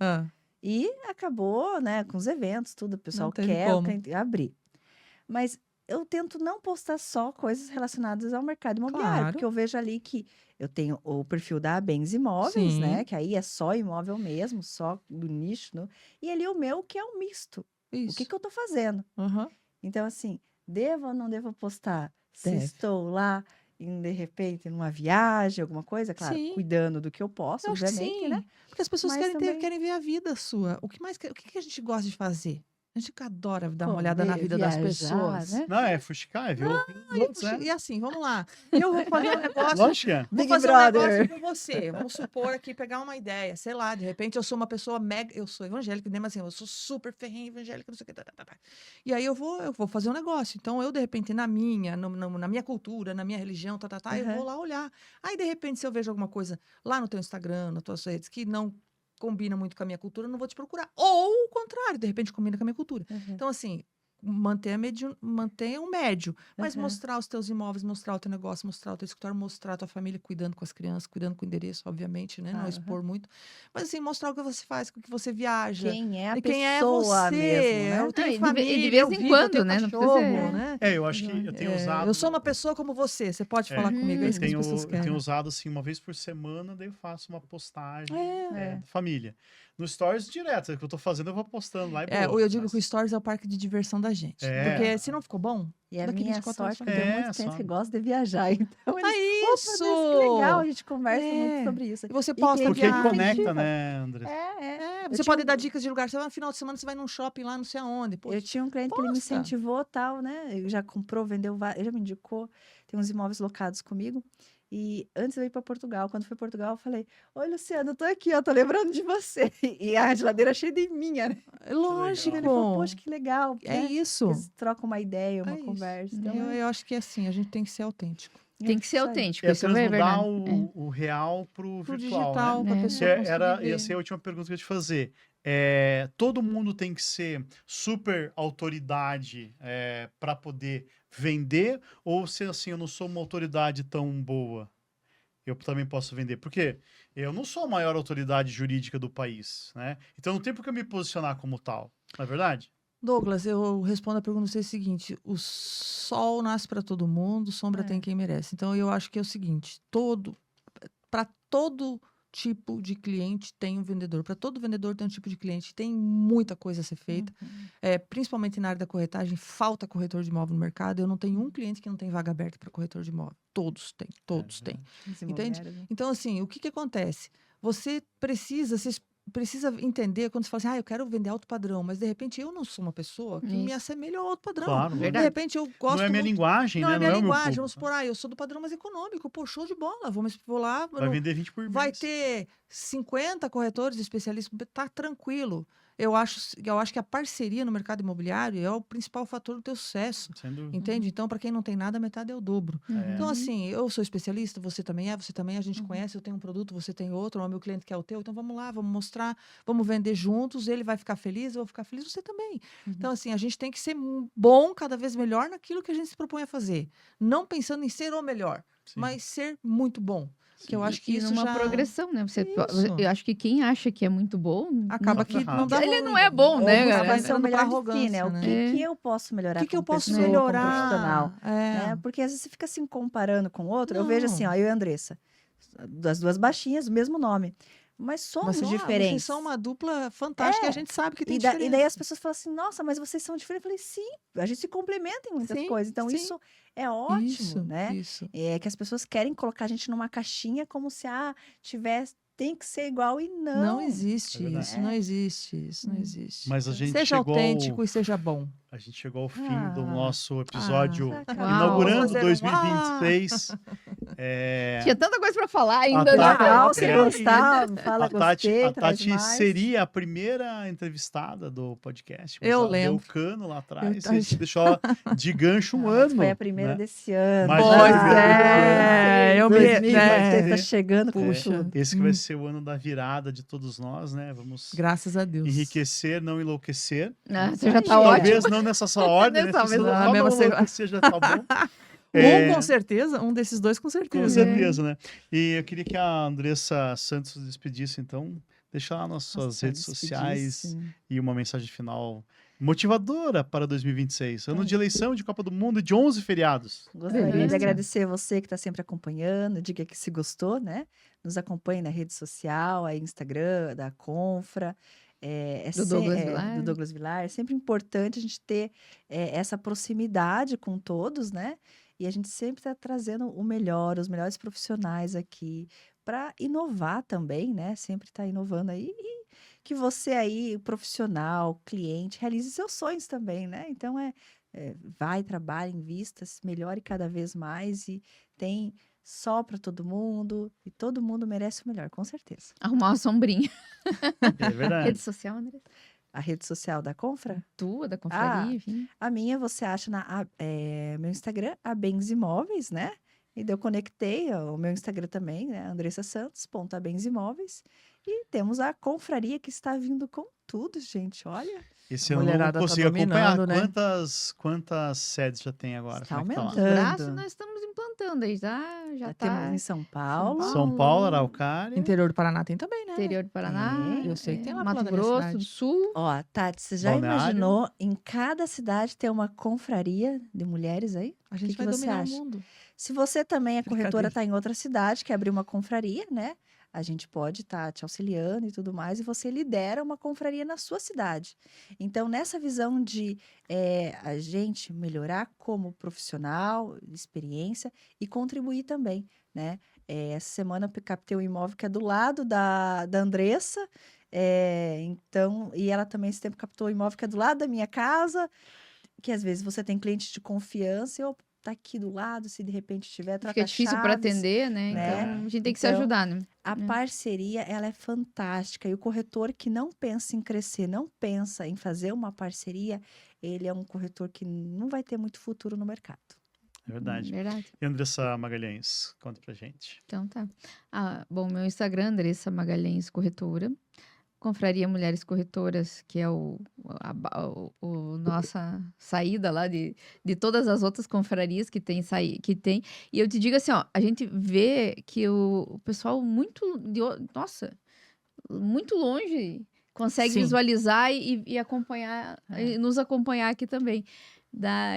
Ah, E acabou, né, com os eventos, tudo, o pessoal teve quer, como. abrir. Mas eu tento não postar só coisas relacionadas ao mercado imobiliário, Claro. porque eu vejo ali que eu tenho o perfil da Bens Imóveis, Sim. né, que aí é só imóvel mesmo, só do nicho, e ali o meu que é um misto. isso. O que eu tô fazendo? Aham. Então, assim, devo ou não devo postar? Se Deve. estou lá, de repente, numa viagem, alguma coisa, claro, Sim. cuidando do que eu posso, Eu acho que obviamente, sim. né? Porque as pessoas Mas também- querem ver a vida sua. O que a gente gosta de fazer? A gente adora dar uma Comer, olhada na vida das viajar, pessoas. né? Não, é fuxicar, é ver os outros, né? E assim, vamos lá. Eu vou fazer um negócio. Lógico que é. Vou Big fazer Brother. um negócio com você. Vamos supor aqui, pegar uma ideia. Sei lá, de repente eu sou uma pessoa mega. Eu sou evangélica, mas assim, eu sou super ferrenha evangélica, não sei o que. E aí eu vou fazer um negócio. Então, eu, de repente, na minha cultura, na minha religião, eu Aham. vou lá olhar. Aí, de repente, se eu vejo alguma coisa lá no teu Instagram, nas tuas redes, que não combina muito com a minha cultura, eu não vou te procurar. Ou o contrário, de repente combina com a minha cultura. Uhum. Então, assim, manter um médio, mas Aham. mostrar os teus imóveis, mostrar o teu negócio, mostrar o teu escritório, mostrar a tua família, cuidando com as crianças, cuidando com o endereço, obviamente, né? Não Claro, expor muito. Mas, assim, mostrar o que você faz, o que você viaja. Quem é a E quem é pessoa você? mesmo, né? Eu tenho Não, e de família, vez eu em vivo, eu quando, tenho né? Não precisa cachorro, ser- né? Eu acho que eu tenho usado. Eu sou uma pessoa como você pode falar comigo, é Eu isso que as pessoas tenho querem. usado assim uma vez por semana, daí eu faço uma postagem É. da família. no Stories direto. O que eu tô fazendo, eu vou postando lá e É, boa. ou eu digo Mas- que o Stories é o parque de diversão da gente. É. Porque se não ficou bom, E a daqui minha 24 horas sorte é que vai eu tenho É, muitos clientes só- que gostam de viajar. Então, eles, É opa, isso! Andressa, que legal, a gente conversa muito É. sobre isso. E você E posta cliente Porque que viagem. conecta, né, André? É. Você pode dar dicas de lugar. Você vai no final de semana, você vai num shopping lá, não sei aonde. Pô, Eu tinha um cliente que ele me posta. incentivou tal, né? Ele já comprou, vendeu, ele já me indicou, tem uns imóveis locados comigo. E antes de eu ir para Portugal, quando fui para Portugal, eu falei: Oi, Luciano, eu tô aqui, ó, tô lembrando de você. E a geladeira cheia de minha, né? Lógico. Ele falou: Poxa, que legal. É né? isso. Eles trocam uma ideia, uma É isso. conversa. Então, Eu acho que é assim, a gente tem que ser autêntico. Tem que ser isso aí. autêntico, É isso é transmudar verdade. o real pro Pro virtual, digital, né? pra É. pessoa conseguir Ia ver. ser a última pergunta que eu ia te fazer. Todo mundo tem que ser super autoridade para poder vender? Ou se assim, eu não sou uma autoridade tão boa, eu também posso vender? Porque eu não sou a maior autoridade jurídica do país, né? Então não tem por que eu me posicionar como tal, não é verdade? Douglas, eu respondo a pergunta você seguinte: o sol nasce para todo mundo, sombra É. tem quem merece. Então eu acho que é o seguinte: para todo tipo de cliente tem um vendedor. Para todo vendedor tem um tipo de cliente. Tem muita coisa a ser feita. Principalmente na área da corretagem, falta corretor de imóvel no mercado. Eu não tenho um cliente que não tem vaga aberta para corretor de imóvel. Todos têm, todos têm. Os Entende? imobiliários, né? Então, assim, o que acontece? Você precisa entender quando você fala assim, eu quero vender alto padrão, mas de repente eu não sou uma pessoa que me Isso. assemelha ao alto padrão. Claro, De Verdade. repente eu gosto não é minha muito... linguagem, Não né? é minha não é o meu linguagem. público. Vamos supor, eu sou do padrão mais econômico. Pô, show de bola. Vou lá. Vai vender 20 por mês. Vai ter 50 corretores especialistas. Tá tranquilo. Eu acho que a parceria no mercado imobiliário é o principal fator do teu sucesso. Sem dúvida. Entende? Então, para quem não tem nada, metade é o dobro. Uhum. Então, assim, eu sou especialista, você também, a gente conhece, eu tenho um produto, você tem outro, o meu cliente quer o teu, então vamos lá, vamos mostrar, vamos vender juntos, ele vai ficar feliz, eu vou ficar feliz, você também. Então, assim, a gente tem que ser bom, cada vez melhor naquilo que a gente se propõe a fazer. Não pensando em ser o melhor, Sim. mas ser muito bom. Que eu acho que E isso numa já progressão, né? Isso. Eu acho que quem acha que é muito bom, acaba Não, que tá não dá ele ruim. não é bom, Ou né, buscar cara? ser o Entrando pra melhor de si, arrogância, né? O né? que eu posso melhorar O que eu como posso pessoa, como melhorar? profissional? É. Né? Porque às vezes você fica se comparando com o outro. Eu vejo assim, Não. ó, eu e a Andressa, das duas baixinhas, o mesmo nome, mas somos Vocês diferentes. são uma dupla fantástica e a gente sabe que tem E diferença. daí as pessoas falam assim, nossa, mas vocês são diferentes. Eu falei, sim, a gente se complementa em muitas Sim, coisas. Então, sim. isso é ótimo, Isso, né? isso. É que as pessoas querem colocar a gente numa caixinha como se, tem que ser igual e não. Não existe É verdade. isso, não existe isso, não existe. Mas a gente Seja chegou autêntico e seja bom. A gente chegou ao fim do Ah. nosso episódio sacanagem. inaugurando Vamos fazer um 2026. Tinha tanta coisa pra falar ainda, Tati- né? Legal, se é. gostar, fala, A Tati, gostei, a traz Tati mais. seria a primeira entrevistada do podcast. Mas Eu ela deu lembro. cano lá atrás. Eu e a gente deixou ela de gancho um ano. Foi a primeira né? desse ano. Mas Pois é, eu me... 2026 né? tá chegando com Puxa. tudo. Esse que vai ser o ano da virada de todos nós, né? Vamos Graças a Deus. enriquecer, não enlouquecer. Ah, você já tá Aí, ótimo. Talvez não nessa sua ordem, né? Nessa Se você mesma- só na não mesma enlouquecer já tá bom. Com certeza, um desses dois com Com certeza. certeza, né? E eu queria que a Andressa Santos se despedisse, então. Deixa lá nas suas Nossa, redes sociais despedisse. e uma mensagem final motivadora para 2026. Ano de eleição, de Copa do Mundo e de 11 feriados. Gostaria Beleza. de agradecer você que está sempre acompanhando. Diga que se gostou, né? Nos acompanhe na rede social, aí Instagram, da Confra. Do Douglas Vilar. do Douglas Vilar. É sempre importante a gente ter essa proximidade com todos, né? E a gente sempre está trazendo o melhor, os melhores profissionais aqui para inovar também, né? Sempre está inovando aí. E que você aí, profissional, cliente, realize seus sonhos também, né? Então, vai, trabalhe, invista, se melhore cada vez mais e tem sol para todo mundo e todo mundo merece o melhor, com certeza. Arrumar uma sombrinha. É verdade. Rede social, André? A rede social da Confra, Tua, da confraria, enfim. a minha você acha meu Instagram, a Bens Imóveis, né? E daí eu conectei o meu Instagram também, né? andressasantos.abensimóveis. E temos a confraria que está vindo com tudo, gente. Olha, Esse ano eu não Mulherada tá consigo acompanhar. dominando, né? Quantas sedes já tem agora? Está Como é que tá lá? aumentando. Braço nós estamos implantando aí, já já tá. temos em São Paulo. São Paulo, Araucária. Interior do Paraná tem também, né? Interior do Paraná, É, eu sei que tem lá pro Mato lado da minha Grosso cidade. do Sul. Ó, Tati, você já Balneário. imaginou em cada cidade ter uma confraria de mulheres aí? A gente que vai você dominar acha? o mundo. Se você também, a corretora Brincadeira. está em outra cidade, quer abrir uma confraria, né? a gente pode estar te auxiliando e tudo mais, e você lidera uma confraria na sua cidade. Então, nessa visão de a gente melhorar como profissional, experiência, e contribuir também, né? Essa semana eu captei um imóvel que é do lado da Andressa, então, e ela também esse tempo captou um imóvel que é do lado da minha casa, que às vezes você tem clientes de confiança, eu tá aqui do lado, se de repente tiver, troca Fica difícil para chaves, atender, né? né? Então, a gente tem que se Então, ajudar, né? a parceria, ela é fantástica. E o corretor que não pensa em crescer, não pensa em fazer uma parceria, ele é um corretor que não vai ter muito futuro no mercado. É verdade. Verdade. E Andressa Magalhães, conta pra gente. Então tá. Bom, meu Instagram, Andressa Magalhães Corretora. Confraria Mulheres Corretoras, que é nossa saída lá de todas as outras confrarias que tem. E eu te digo assim, ó, a gente vê que o pessoal nossa, muito longe consegue Sim. visualizar e acompanhar, e nos acompanhar aqui também.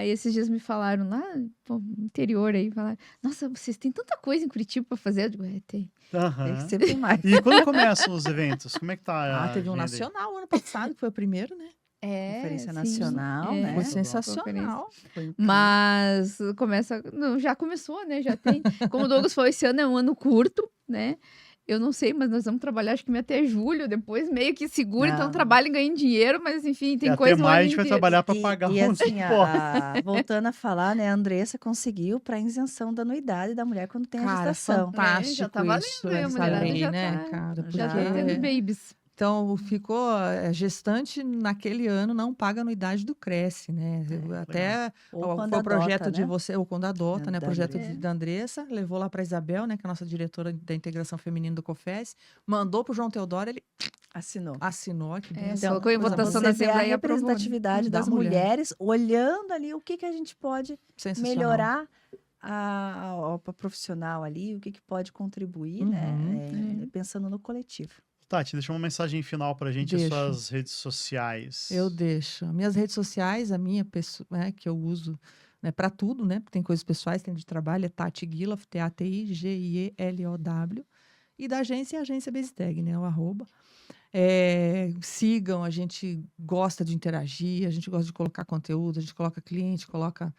Esses dias me falaram lá, no interior aí, falaram, nossa, vocês têm tanta coisa em Curitiba para fazer. Eu digo, tem. Sempre tem mais. E quando começam os eventos? Como é que tá a Teve um agenda aí? nacional ano passado, que foi o primeiro, né? Conferência Sim. nacional, né? Foi Muito bom. sensacional. Foi incrível. Mas já começou, né? Já tem. Como o Douglas falou, esse ano é um ano curto, né? Eu não sei, mas nós vamos trabalhar acho que até julho, depois meio que segura, então Não. trabalha e ganha dinheiro, mas enfim, tem Até coisa mais a ano gente vai inteiro. trabalhar para pagar E os assim, impostos. voltando a falar, né, a Andressa conseguiu para isenção da anuidade da mulher quando tem a Cara, gestação. fantástico Já tá valendo, isso, né? A essa mulherada lei, já né, tá- cara? Já tá Porque- tendo babies. Então, ficou gestante naquele ano, não paga anuidade do Cresce, né? Até Ou quando foi o projeto adota, de né? você, ou quando adota, né? O Da projeto Andressa. da Andressa, levou lá para Isabel, né? Que é a nossa diretora da integração feminina do COFES, mandou pro João Teodoro, ele Assinou. assinou, que É, benção. colocou em Coisa votação Você na vê a Assembleia e aprovou, né? representatividade Da das mulher. mulheres olhando ali o que a gente pode Sensacional. melhorar a profissional ali, o que pode contribuir, né? Pensando no coletivo. Tati, deixa uma mensagem final pra gente, as Deixo. suas redes sociais. Eu deixo. Minhas redes sociais, a minha pessoa, né, que eu uso para tudo, né? Tem coisas pessoais, tem de trabalho, é Tati Gilow, TATIGIELOW. E da agência, é a agência Bezteg, né? O @ sigam, a gente gosta de interagir, a gente gosta de colocar conteúdo, a gente coloca cliente, coloca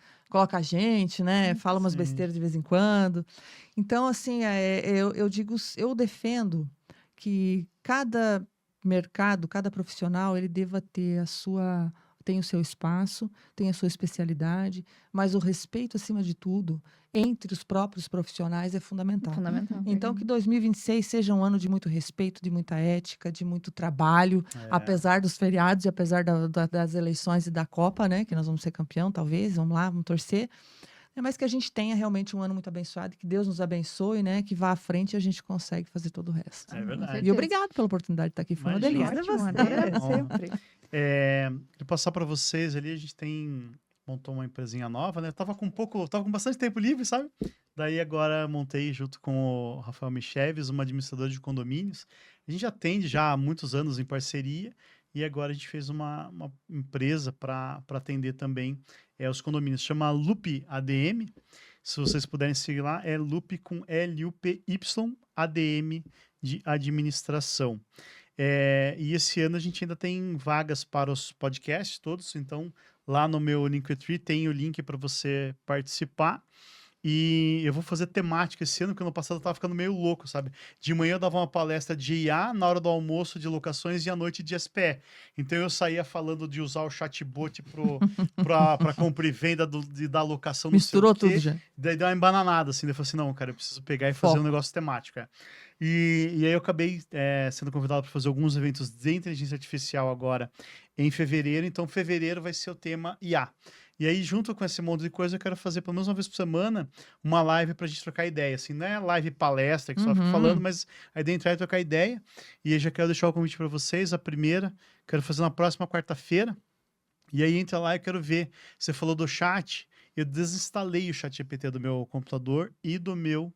a gente, né? Fala umas Sim. besteiras de vez em quando. Então, assim, eu digo, eu defendo que cada mercado, cada profissional, ele deva ter tem o seu espaço, tem a sua especialidade, mas o respeito, acima de tudo, entre os próprios profissionais é fundamental. Fundamental. Então, que 2026 seja um ano de muito respeito, de muita ética, de muito trabalho, apesar dos feriados e apesar das eleições e da Copa, né? Que nós vamos ser campeão, talvez, vamos lá, vamos torcer. Mas que a gente tenha realmente um ano muito abençoado, que Deus nos abençoe, né? Que vá à frente e a gente consegue fazer todo o resto. É verdade. E obrigado pela oportunidade de estar aqui, foi uma Imagina. delícia. Obrigada a Ótimo, você, né? sempre. Queria passar para vocês ali, a gente montou uma empresinha nova, né? Tava com bastante tempo livre, sabe? Daí agora montei junto com o Rafael Micheves, uma administradora de condomínios. A gente atende já há muitos anos em parceria e agora a gente fez uma empresa para atender também os condomínios. Chama Lupi ADM. Se vocês puderem seguir lá, é Lupi com LUPY ADM de administração. E esse ano a gente ainda tem vagas para os podcasts todos, então lá no meu Linktree tem o link para você participar. E eu vou fazer temática esse ano, porque ano passado eu tava ficando meio louco, sabe? De manhã eu dava uma palestra de IA, na hora do almoço de locações e à noite de SPE. Então eu saía falando de usar o chatbot para compra e venda da locação. Misturou não sei o quê. tudo já. Daí deu uma embananada, assim. Daí eu falei assim, não, cara, eu preciso pegar e fazer Foco. um negócio temático. E aí eu acabei sendo convidado para fazer alguns eventos de inteligência artificial agora em fevereiro. Então fevereiro vai ser o tema IA. E aí, junto com esse monte de coisa, eu quero fazer pelo menos uma vez por semana uma live pra gente trocar ideia. Assim, não é live palestra que só fica falando, mas a ideia é trocar ideia. E eu já quero deixar o convite para vocês. A primeira, quero fazer na próxima quarta-feira. E aí, entra lá e eu quero ver. Você falou do chat. Eu desinstalei o ChatGPT do meu computador e do meu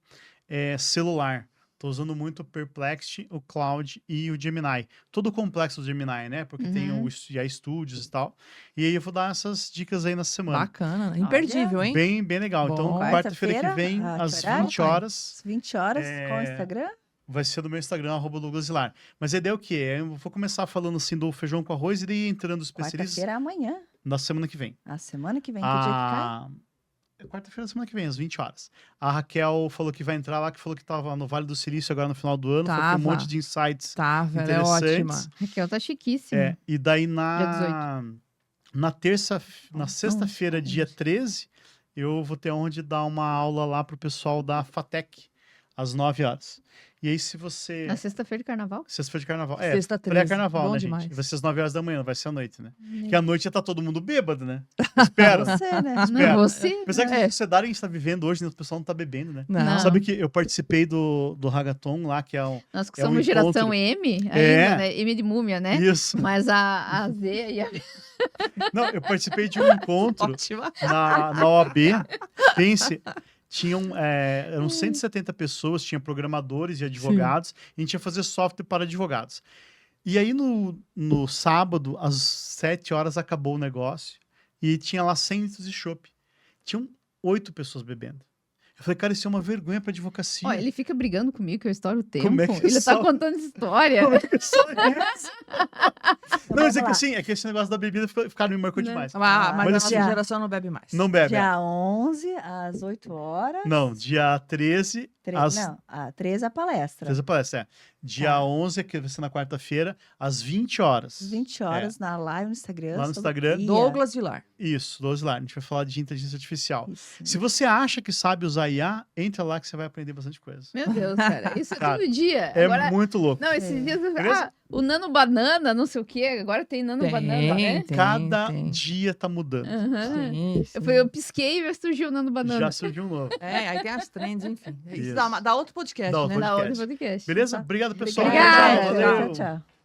celular. Estou usando muito o Perplexity, o Cloud e o Gemini. Todo o complexo do Gemini, né? Porque tem o AI Studios e tal. E aí eu vou dar essas dicas aí na semana. Bacana, imperdível, hein? Bem legal. Bom. Então, quarta-feira que vem, Quarta-feira, às que horário? 20 horas. Às 20 horas, com o Instagram. vai ser no meu Instagram, @DouglasVilar. Mas a ideia é o quê? Eu vou começar falando assim do feijão com arroz e daí entrando os especialistas Quarta-feira é amanhã. na semana que vem. A semana que vem, que dia que cai? Quarta-feira da semana que vem, às 20 horas. A Raquel falou que vai entrar lá, que falou que tava no Vale do Silício agora no final do ano. Falou que tem um Tava. monte de insights Tava, ela é ótima. interessantes. Raquel tá chiquíssima. É, e daí Dia na sexta-feira, dia 13, eu vou ter onde dar uma aula lá pro pessoal da FATEC, às 9 horas. E aí, se você... Na sexta-feira de carnaval? Sexta-feira de carnaval. É, Sexta 13, pré-carnaval, bom né, demais. gente? Vai ser às 9 horas da manhã, não vai ser à noite, né? Porque à noite já tá todo mundo bêbado, né? Espera. Você, né? Não, Espera. você. Apesar que É. a sociedade que a gente tá vivendo hoje, né, o pessoal não tá bebendo, né? Não. Sabe que eu participei do Hagaton lá, que é um... Nós que É um somos geração encontro. M ainda, É. né? M de múmia, né? Isso. Mas a Z e a... Não, eu participei de um encontro Ótima. na OAB. Pense, eram 170 pessoas, tinha programadores e advogados, e a gente ia fazer software para advogados. E aí, no sábado, às 7 horas, acabou o negócio, e tinha lá 100 litros de chopp. Tinham 8 pessoas bebendo. Eu falei, cara, isso é uma vergonha para advocacia. Ó, ele fica brigando comigo que eu estouro o tempo. Como é que Ele só- tá contando história. Como é que isso é isso? Não, mas é que lá. assim, é que esse negócio da bebida me marcou Né? demais. Mas a Mas nossa assim- geração não bebe mais. Não bebe. Dia 11, às 8 horas. Não, dia 13, às... Não, a 13 a palestra. 13 palestra, Dia Tá. 11, que vai ser na quarta-feira, às 20 horas. Às 20 horas, na live no Instagram. Lá no todo Instagram. dia. Douglas Vilar. Isso, 12 lá. A gente vai falar de inteligência artificial. Isso. Se você acha que sabe usar IA, entra lá que você vai aprender bastante coisa. Meu Deus, cara. Isso é Cara, todo dia. É Agora, muito louco. não, esses dias... Beleza? o nano banana, não sei o quê. Agora tem nano banana, né? Cada tem. dia tá mudando. Aham. Sim, sim. Eu pisquei e surgiu o nano banana. Já surgiu um novo. É, aí tem as trends, enfim. Isso Isso. dá outro podcast, Dá né? outro Na hora do podcast. podcast. Beleza? Obrigado, pessoal. Obrigada. Valeu. Tchau, tchau.